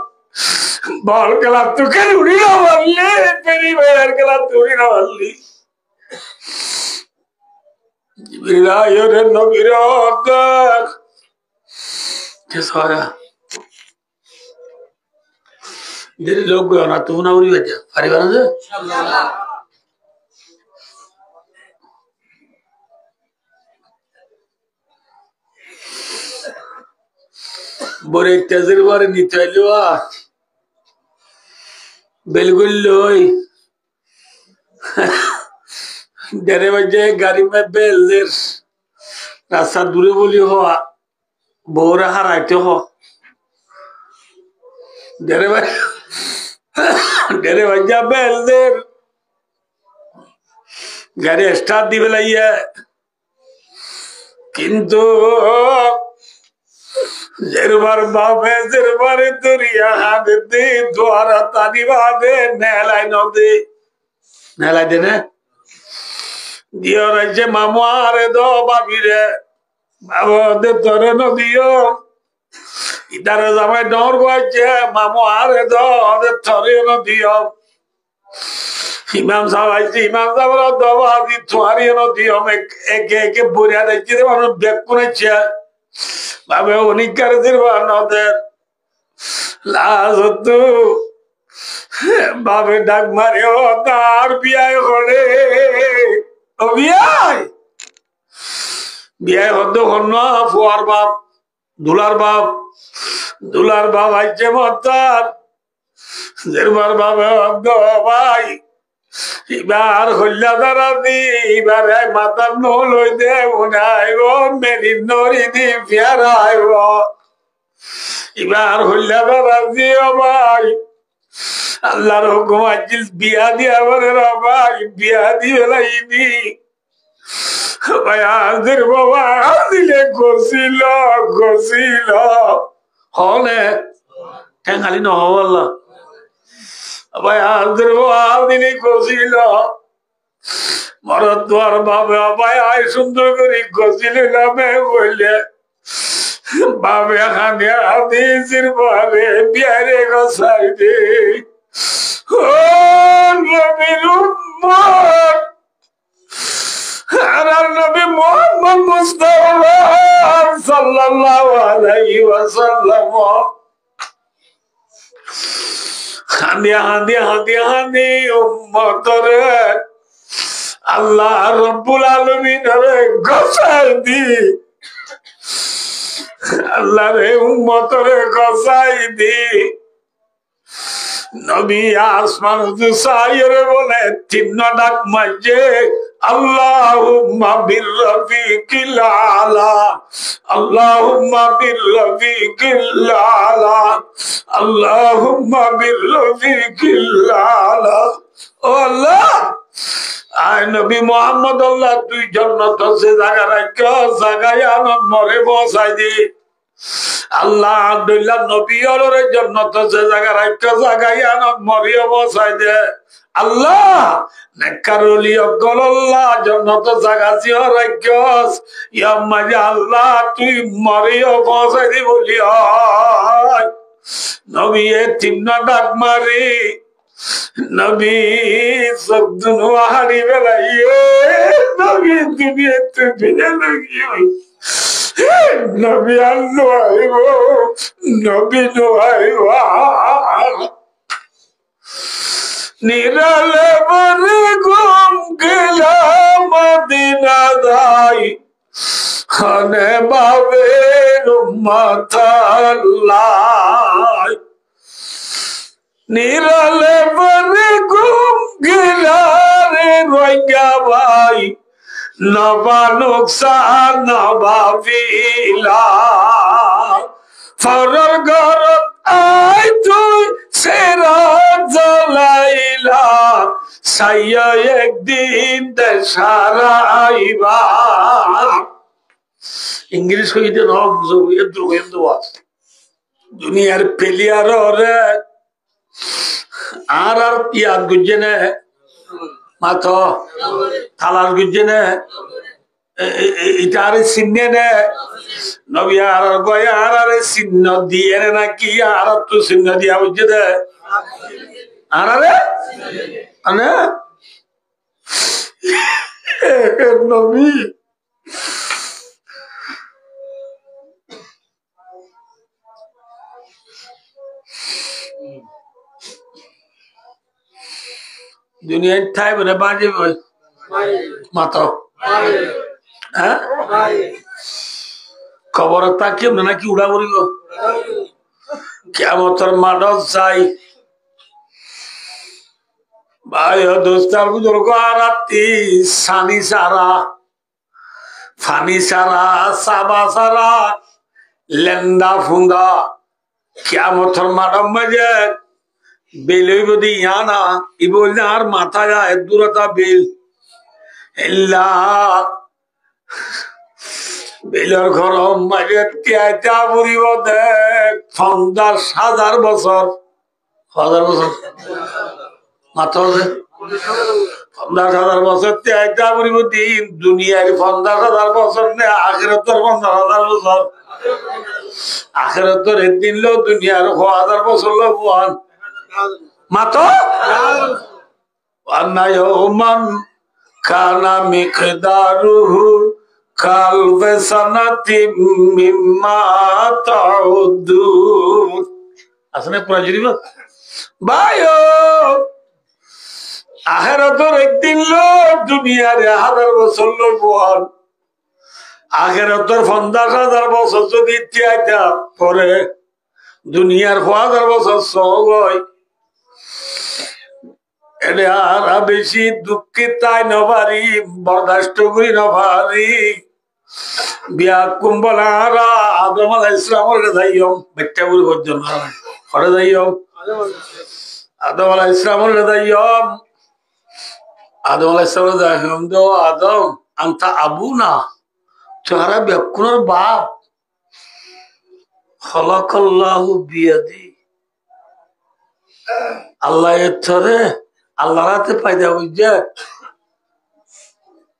বল খেলা তোকে উড়ি না বললি পেরি ভাইয়ের খেলা তুড়ি না বললি জিবরিল নবীর অর্ধেক Kesaya. Jadi logo anak tu na uri aja. Hari mana je? Insyaallah. Bore tajribar ni chalwa. बिल्कुल लोई. डरे बजे गाड़ी में बेल देर. रास्ता दूरे बोली हो. बोरा हराते हो डेरे बजा बेल देर गाड़ी स्टार्ट दी बेलाई है किंतु जरबार बाबे जरबार दुरिया हाथ दे द्वारा तानी बादे नहलाई दे ने दियो रजे मामुआरे दो बाबी रे बाबा दे तोरे न दियो इधर जावे डोर गोचे मामू आरे दो दे तोरे न दियो इमाम साहब रो दो आदि तुआरी न दियो में एक बुरिया दे चिरे मानो बेकुने चे बाबे उनी कर दिरवा न दे लाजतु बाबे डाक मारियो तार पियाय होड़े ओ बियाय বিয়ে হতো হন্য ফুয়ার বাপ দুলার বাপ আইছে মতার জেরবার বাবা ভাই এবার হল্লা দ্বারা দি এবার মাতার নল হই দে উনাইব মেরি নরি দি ফেরাইব এবার হল্লা দ্বারা দিও ভাই আল্লাহর হুকুম আজিল বিয়া দিয়া বলে ভাই বিয়া দিয়ে লাইনি Bayadır baba dile gosilo hole tengali no walla bayadır baba dile gosilo maradwar baba bayay sundur kori gosilo name bolle baba khane hadisir bale biare gosaide oh nabir ummat Nabi Muhammad Mustafa sallallahu alaihi wasallam handi ummatare Allah Rabbul Alamin gosai di Allah re ummatare gosai di Nabi asman sayre bole tinna dak majje Allahumma birrafiqil ala Allahumma birrafiqil ala Allahumma birrafiqil ala Oh Allah Ay Nabi Muhammad Allah tu jannat se jaga rakho jagaya mare bosai di Allah Abdullah Nabi olore jannat se jaga rakho jagaya mare bosai de Allah nekaroli ogolollah jannat jagasi rakos ya maja Allah tu mariyo bosai di boliyo Nabi etimna dak mari Nabi sabdunu ahadi belaiye Nabi dunia tu bina lagiyo Nabi Allah Nabi Nuhaiwa Nirale bari gum gila Madina dai Khane babe ummatallah Nirale bari gum গা ভাই নবা নুকসান নবা ফিলা ফরর ঘর I তুই সেরা জ্বলাইলা সাইয়া একদিন দেশারাইবা English কইতে নব এদ্রু এদ্রু আছে দুনিয়ার পেলিয়ার রে আর ইয়াদ গুজে নে মাথো থালার গুজে নে ইটারে সিন্নে নে নবী আর গয়া আর সিন্ন দিয়ে নাকি আর তো সিন্ন দিয়া বুঝে দে আর রে আনে নবী দুনিয়ায় ঠাই বলে বাজে মাতো হ্যাঁ খবর তাকিয়ে নাকি উড়া পড়িব কেমতর মাঠ চাই ভাই দোস্তার বুজুর্গ রাত্রি সানি সারা ফানি সারা সাবা সারা লেন্দা ফুন্দা কেমতর মাঠ মাঝে বেল হইব দি ইয়ানা ই বললে আর মাথা যায় দূরতা বেল এল্লা বেলর ঘর মাঝে ত্যাটা বুড়িব দেখ 50,000 বছর মাথা 50,000 বছর ত্যাটা বুড়িব দিন দুনিয়ার 50,000 বছর নে আখিরাতের 50,000 বছর আখিরাতের একদিন লো দুনিয়ার 1,000 বছর লো বুয়ান মাতো আনায়মান কানা মিকদারুহু কালবে সানাতি মিম্মা তাউদুন আসলে পুরা জুড়িব ভাইও আখিরাতের একদিন লো দুনিয়ার 1,000 বছর লো বুয়ান আখিরাতের 50,000 বছর যদি ত্যাগা পরে দুনিয়ার 1,000 বছর সহজ এটা আর বেশি দুঃখিত তাই নভারি বরদাস্ত করি নভারি বিয়া কুম্বলারা আদম আলাইহিস সালামের দাইয়ম বেটা বুড়ি পর্যন্ত করে দাইয়ম আদম আলাইহিস সালামের দাইয়ম আদম আলাইহিস সালামের দাইয়ম দো আদম আনতা আবুনা তোরা বেকুনের বাপ খলাকাল্লাহু বিয়াদি আল্লাহ এতরে আল্লাহ রাতে পায়দা বুঝছে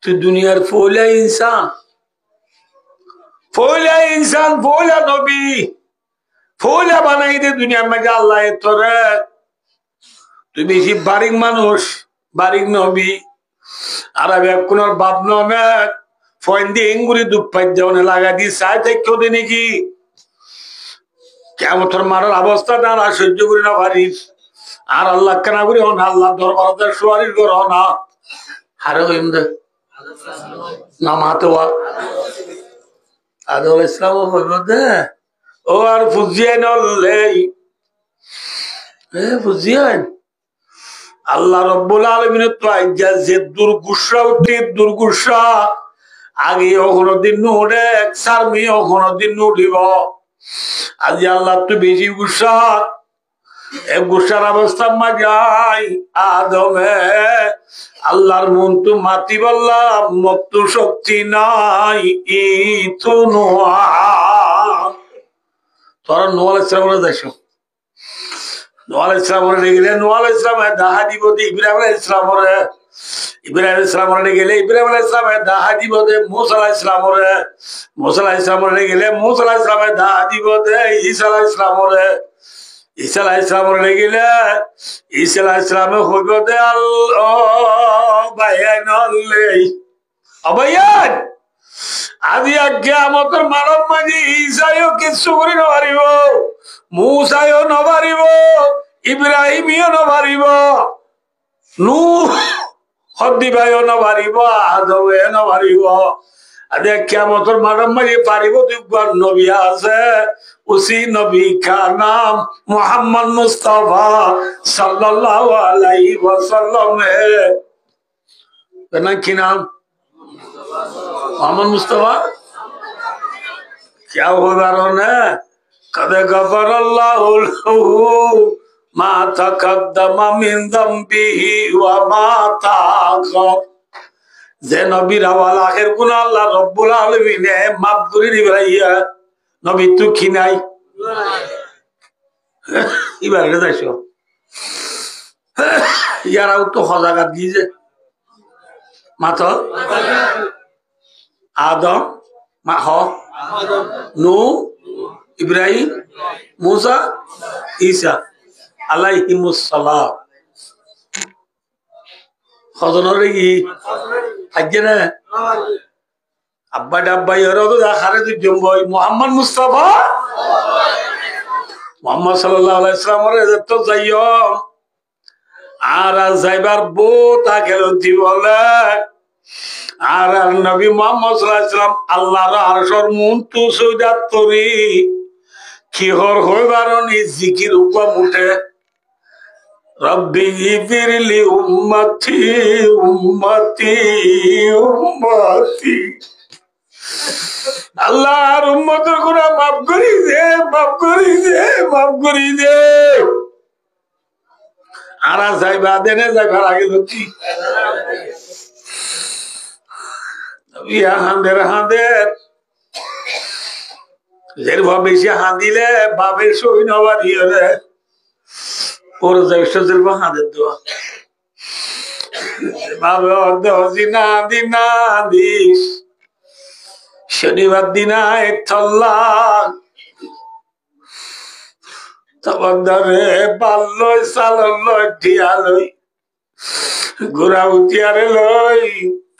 তুই দুনিয়ার ফৌলা ইনসান ফৌলা নবী ফৌলা বানাই দে দুনিয়ার মাঝে আল্লাহ এতরে তুই বেশি বারিক মানুষ বারিক নবী আর কোন বাপ নমে ফোন দিয়ে ইঙ্গুরি দুঃখ পাই দেওয়ানে লাগা দিয়ে চাই থেকেও দে নাকি কেমন তোর মারার অবস্থাটা আর সহ্য করি না পারিস আর আল্লাহ কেনা করি হন আল্লাহ দরবার সোয়ারির কর না হারে হইম দে নাম হাতে আদম ইসলাম হইব দে ও আর ফুজিয়ান ফুজিয়ান আল্লাহ রব্বুল আলামিনের তো আজ্ঞা যে দুর্গুসা উঠে দুর্গুসা আগে কোনদিন নুড়ে সারমি কোনদিন নুড়িব আজি আল্লাহ তো বেশি গুসা গুসার অবস্থা মাজাই আদমে আল্লাহর মন তো মাতি বললাম মত শক্তি নাই ইতো নোয়া তোরা নোয়াল ইসলামের দেশ নোয়াল ইসলামের গেলে নোয়াল ইসলামের দাহা দিব ইব্রাহিম ইসলামের গেলে ইব্রাহিম ইসলামের দাহা দিব দে মুসা ইসলামের গেলে মুসা ইসলামের দাহা দিব দে ঈসা ইসলামের গেলে ঈসা ইসলামে হইব দে অবাইয়ান আজি কিয়ামতের মানব মাঝি ঈসাও কিছু করি নপারিব মুসাও নপারিব ইব্রাহিমিও নপারিব নূহ হদ্দিবাইও নপারিব আদমে নপারিব আদে কিয়ামতের মানব মাঝি পারিব দুইবার নবী আছে उसी नबी का नाम मोहम्मद मुस्तफा सल्लल्लाहु अलैहि वसल्लम है ना की नाम मोहम्मद मुस्तफा क्या हो रहा है कद गफर अल्लाहु लहू मा तकद्दमा मिन दम्बिही व मा ताअखर যে নবীর আওয়াল আখের গুনাহ আল্লাহ রব্বুল আলামিনে মাফ করে দিবেন নবী তো কি নাই এবারে যাইছো ইয়ারাও তো হজাগা দিয়েছে মাত্র আদম মাহ নূহ ইব্রাহিম মুসা ঈসা আলাইহিমুস সালাম হজনরে কি হাজ্জে না আব্বা ডাব্বা এরা তো দেখারে তুই জম্বই মোহাম্মদ মুস্তাফা মোহাম্মদ সাল্লাল্লাহু আলাইহি সাল্লামের তো যাইও আর যাইবার বহুত আগের বলে আর নবী মোহাম্মদ সাল্লাল্লাহু আলাইহি সাল্লাম আল্লাহর আরশের মুনতু সুজাত তরি কি হইবার নি জিকির উপর উঠে রব্বি গিফিরলি উম্মতি উম্মতি উম্মতি আল্লাহর উম্মতের গুনাহ মাফ করি দে মাফ করি দে মাফ করি দে আর যাইবা দেনে যাইবার আগে ধরছি ইয়া হাঁদের হাঁদের যেরভাবে বেশি হাঁদিলে বাপের সই নবারি হলে ওর যাইসের হাঁদের দোয়া বাবে অর্ধ দিনা দিনা দিস শনিবার দিনা এথল্লা তখন ধরে পাল্লই চালই ঠিয়ালই ঘোরা উঠিয়ারে লই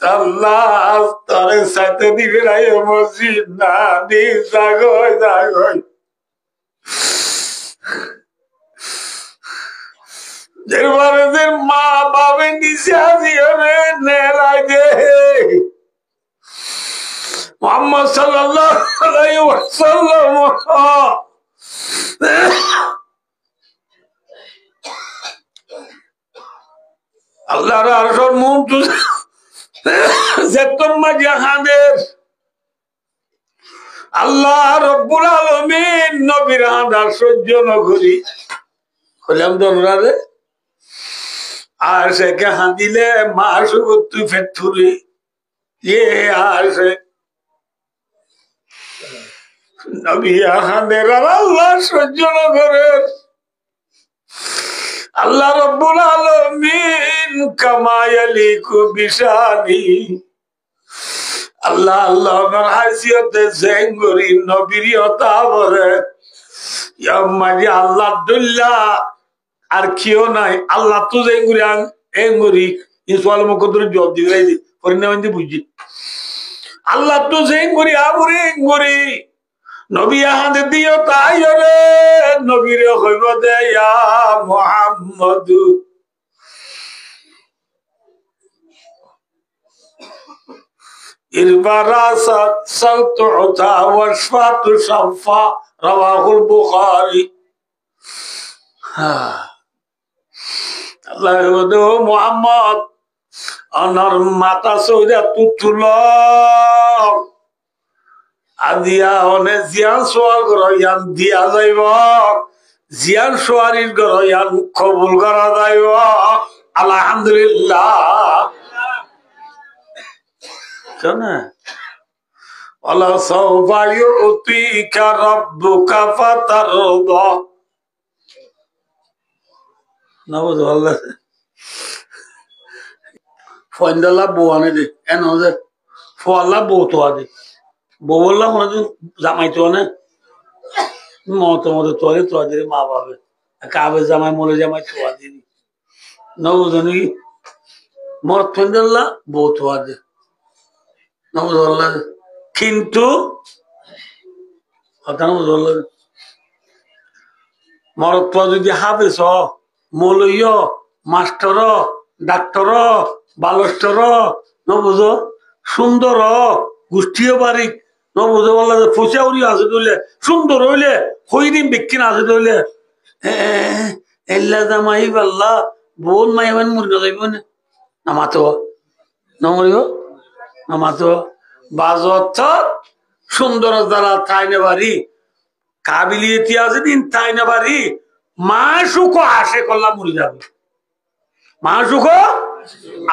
তাল্লাহ তরে সাথে দিবে রাই মসজিদ না দি জাগই জাগই যেরবারেদের মা বাবে নিচে আজিও রে নেলাই দে মুহাম্মদ সাল্লাল্লাহু আলাইহি ওয়াসাল্লাম আল্লাহর আরশের মুনতু যেতম্মা জাহানের আল্লাহ রব্বুল আলামিন নবীর হাদার সহ্য নগরী হলাম দনরারে আর সে কে হাঁদিলে মা সুগত্তু ফেটুরি ইয়ে আর সে নবী হাঁদের আর আল্লাহ সহ্য নগরের আল্লাহ রব্বুল আলামিন কামা ইয়ালিকু বিশানি আল্লাহ আল্লাহর হাসিয়তে জেঙ্গরি নবীরিয়তা বলে ইয়ামাজি আল্লাহ দুল্লা আর কিও নাই আল্লাহ তো জেঙ্গরি আন এঙ্গরি ইসওয়াল মুকদ্দর জবাব দিবে দি পরিণামে বুঝি আল্লাহ তো জেঙ্গরি আবুরে এঙ্গরি নবী আহাদে দিও তাই রে নবীরে হইব দে ইয়া মুহাম্মদ ইরবারাসা সাউতুতা ওয়াশফাতু শাফা রাওয়াহুল বুখারী আল্লাহ বলে মুহাম্মদ অনর মাতা সৌদা তুতুল আদিয়া অনে জিয়ান সোয়াল গরয়ান দিয়া যাইব জিয়ান সোয়ারির গরয়ান কবুল করা যাইব আলহামদুলিল্লাহ কেনা আল্লাহ সাওফা ইউতিকা রাব্বুকা ফাতারদা নবজ আল্লাহ ফয়ন্দালা বোয়ানে দে এন হজে ফোয়াল্লা বোতোয়া দে বললা মনে জামাই তো না মত মতো তোরে তো আদের মা বাবা কাবে জামাই মলে জামাই তো আদিনি নবজনি মত ফয়ন্দালা বোতোয়া দে নবজ আল্লাহ কিন্তু কথা নবজ আল্লাহ মরত যদি হাফেজ মলয় মাস্টর ডাক্তার বালস্টর নবুঝ সুন্দর গোষ্ঠীয় বাড়ি নবুঝ বললা ফসিয়াউরি আছে ধরলে সুন্দর হইলে হইদিন বিক্ষিন আছে ধরলে এল্লা জামাই পাল্লা বোন মাইমান মুরগা যাইব না মাতো নমরিব নামাজ বাজ অর্থ সুন্দর দ্বারা তাইনে বাড়ি কাবিলিয়তি আছে দিন তাইনে বাড়ি মাসুক আসে করলাম মরে যাবে মাসুক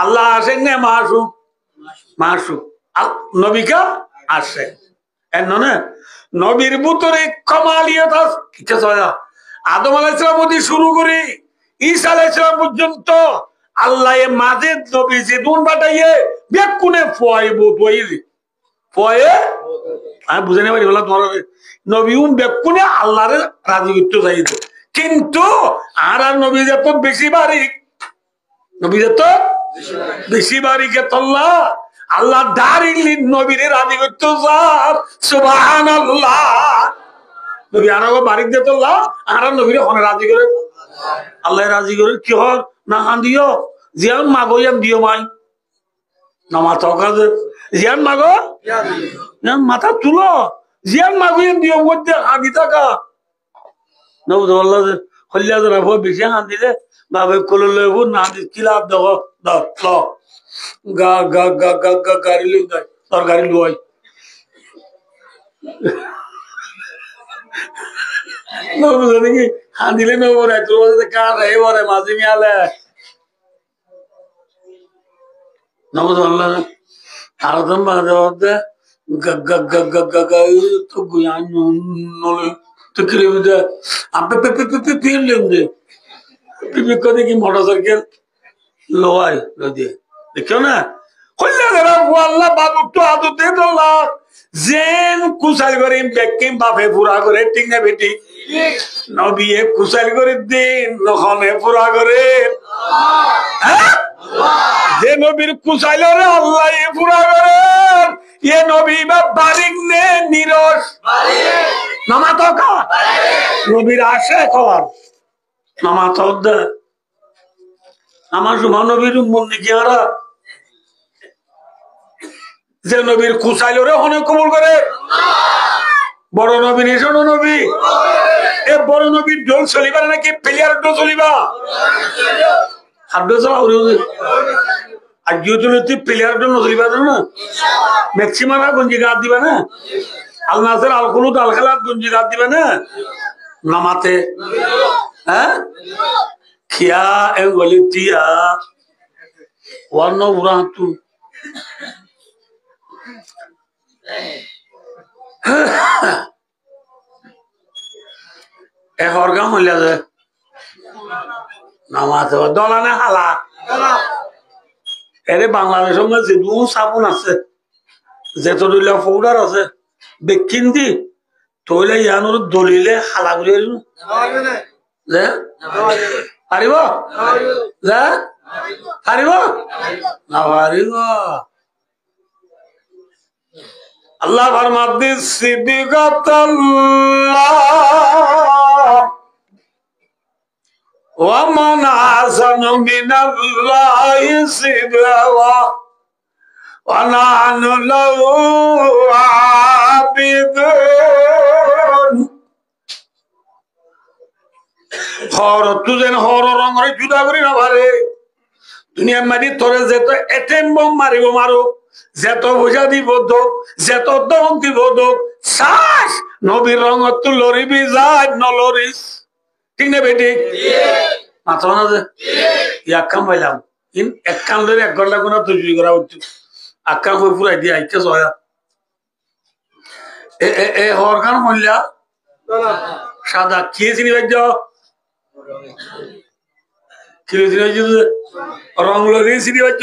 আল্লাহ আসেন না মাসুক মাসুক নবিকা আসে এর না নবীর ভিতরে কমালিয়ত আছে আদম আলাইহিস সালাম থেকে শুরু করে ঈসা আলাইহিস সালাম পর্যন্ত আল্লাহ এ মাঝে নবী জিদুন বাটাইয়ে বেকুনে ফয়ব তৈরি ফয়ে আমি বুঝে নেই বলা তোমার নবী বেকুনে আল্লাহর রাজি করতে চাইতো কিন্তু আর নবী যত বেশি বারিক নবী যত বেশি বারিকে তল্লা আল্লাহ দাঁড়িয়ে নবীর রাজি করতে যার সুবহানাল্লাহ নবী আরো বারিক দিয়ে তল্লা আর নবীর ওখানে রাজি করে আল্লাহ রাজি করে কি হর না হান দিও জিয়ান মাগো ইয়াম দিও মাই না মাথা কাজে জিয়ান মাগো মাথা তুলো জিয়ান মাগো ইয়াম দিও মধ্যে হাঁদি থাকা নবুল্লাহ হল্লা যারা বেশি হান দিলে বাবা কোলে লইব না কিলাপ দেখো গা গা গা গা গা গাড়ি লই দেয় তোর গাড়ি লই নবুল্লাহ দেখি হান দিলে নবরে তোর কার এবারে মাঝে মিয়ালে নবুল্লাহ আর তো মাঝে গা গা গা গা গা তো গুয়ান নলে তো কিলোমিটার আপনি ফিরলেন যে পিপিক কি মোটরসাইকেল লোয়াই দিয়ে দেখো না হল্লা যারা আল্লাহ বাবু তো আদতে দোল্লা জেন কুসাল করে বেকিম বাপে পুরা করে ঠিক না বেটি নবী কুসাল করে দিন নখনে পুরা করে যে নবীর কুসাইল রে আল্লাহ পুরা করে এ নবী বা বারিক নে নিরস নামাজ নবীর আসে খাওয়ার নামাজ আমার মহানবীর মন্দির কি হারা যে নবীর কুসাইল রে অনেক কবুল করে বড় নবী নিশান নবী এ বড় নবীর ডোল চলিবা নাকি প্লেয়ার ডোল চলিবা হাড্ডো চলা আর জিও তুই প্লেয়ার ডোল নচলিবা না ম্যাক্সিমাম গঞ্জি গাছ দিবা না আল নাসের আল কুলুদ আল খালাত গঞ্জি গাছ দিবা না নামাতে হ্যাঁ খিয়া এ গলিতিয়া ওয়ান্ন উরাতু এ হরগাম হইলা যে নামাজ দলানে হালা এরে বাংলাদেশের মধ্যে যেটু সাবুন আছে যেত পাউডার আছে বেকিন দি তইলে ইয়ানোর দলিলে হালা করে যে পারিব যে পারিব না পারিব আল্লাহ ফরমাতে সিদ্দিকাতাল্লাহ ওয়া মান আহসানু মিনাল্লাহি সিদকা ওয়া নাহনু লাহু আবিদুন হর তুজেন হর রঙরে জুদা করি না পারে দুনিয়া মারি তোরে যেত এটেম বম মারিব মারো যেত বোঝা দিব দোক যেত দম দিব দোক শ্বাস নবীর রঙ তু লরিবি যায় নলরিস ঠিক না বেটি মাথা না যে এক কাম পাইলাম এক কাম ধরে 1 ঘন্টা কোনো তৈরি করা হচ্ছে আক্কা হয়ে পুরাই দিয়ে আইতে জয়া এ হর গান মূল্যা সাদা খেয়ে চিনি ভাই খেয়ে চিনি ভাই রং লগে চিনি ভাই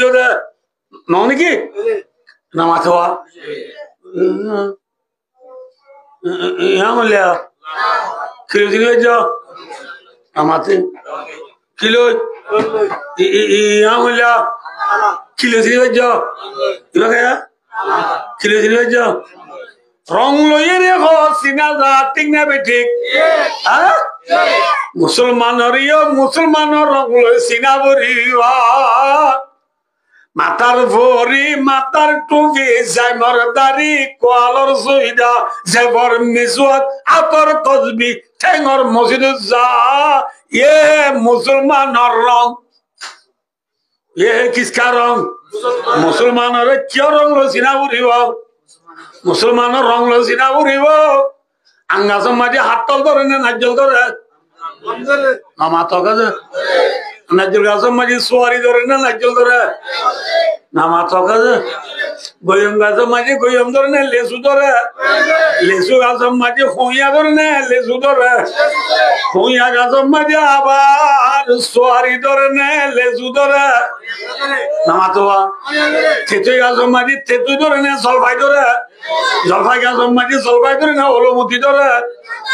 ন নাকি না মাথা ইয়া মূল্যা খেয়ে চিনি ভাই আমাতে কিলো ইয়া মূল্যা কিলো চিনি ভাই কিলো খায়া কিলো চিনি ভাই রং লইয়ে রেখো চিনা যা ঠিক না বে ঠিক হ্যাঁ মুসলমানের রং লই চিনা বরিবা মাতার ভরি মাতার টুপি জাইমর দাড়ি কোয়ালর সুইদা জেবর মিজুয়াত আতর তসবি ঠেঙর মসজিদ যা ইয়ে মুসলমানের রং ये किसका रंग मुसलमान क्यों रंग लो सीना उड़ीब मुसलमान रंग लो सीना उड़ीब आंगा समाजे हाथ तल धरे ना नाजल धरे नामातो काजे नाजल का समाजे सुवारी धरे ना नाजल धरे नामातो काजे गोयम का समाजे गोयम धरे ना लेसु का समाजे खोया धरे ना लेसु धरे खोया का समाजे आबार सुवारी धरे ना लेसु धरे नामातोवा तेतुई का समाजे तेतुई धरे ना सल्फाई धरे जलफाई का समाजे सल्फाई धरे ना ओलोमुती धरे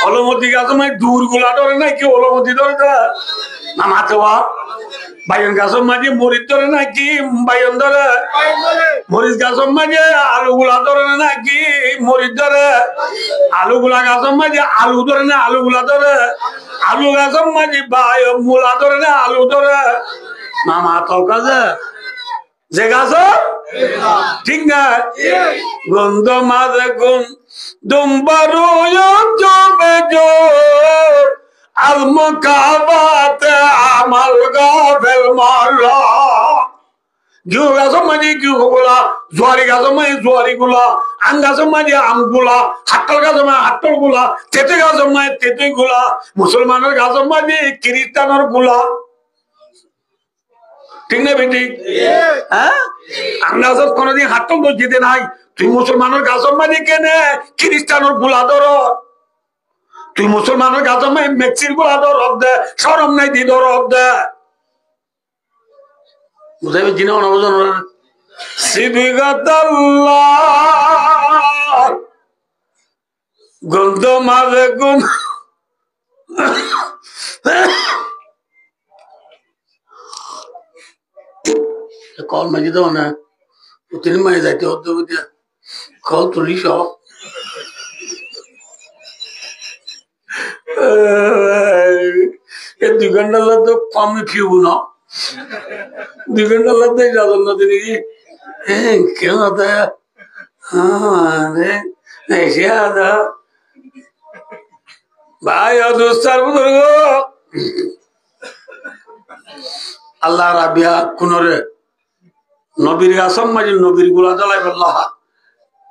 ओलोमुती का समाजे दूर गुला धरे ना कि ओलोमुती धरे नामातोवा बायन का समाजे मुरिद धरे ना कि बायन धरे मुरिद का समाजे आलू गुला धरे ना कि मुरिद धरे आलू गुला का समाजे आलू धरे ना आलू गुला धरे आलू का समाजे बाय मुला धरे ना आलू धरे नामातो काजे जेगासो ठीक ना गंदो मादे गुन दुम्बारो यो जो Al-Mukabat Amal-Gafel Malla Gyu Gazamaji Gyu Gula Zuari Gazamaji Zuari Gula Angazamaji Amgula Hattal Gazamaji Hattal Gula Tete Gazamaji Tete Gula Musulman Gazamaji Kiristan Gula ঠিক না বেটি হ্যাঁ আন্দাজ কোনদিন হাতল তো যেতে নাই তুই মুসলমানের গাজমানি কেনে খ্রিস্টানের গুলা ধর তুই মুসলমানের গাজমাই মেক্সির গুলা ধর দে শরম নাই দি ধর দে বুঝাইবে জিনা না বুঝানো না সিবিগাতাল্লাহ গন্ধ মারে গুণ कॉल मजी तो होना उतनी मजे जाते होते होते कॉल थोड़ी शो ये 2 घंटा लगता कम में क्यों ना 2 घंटा लगता ही ज़्यादा ना तेरी क्यों आता है हाँ ऐसे आता भाई और दोस्तार बुजुर्गो अल्लाह राबिया कुनोरे নবীর গাছম মাঝে নবীর গুলা জ্বালাই বল্লাহ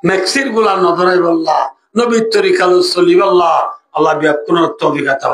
মেক্সির গুলা নজরাই বল্লাহ নবীর তরিকাল চলি বল্লাহ আল্লাহ বিয়া কোন তৌফিক আতা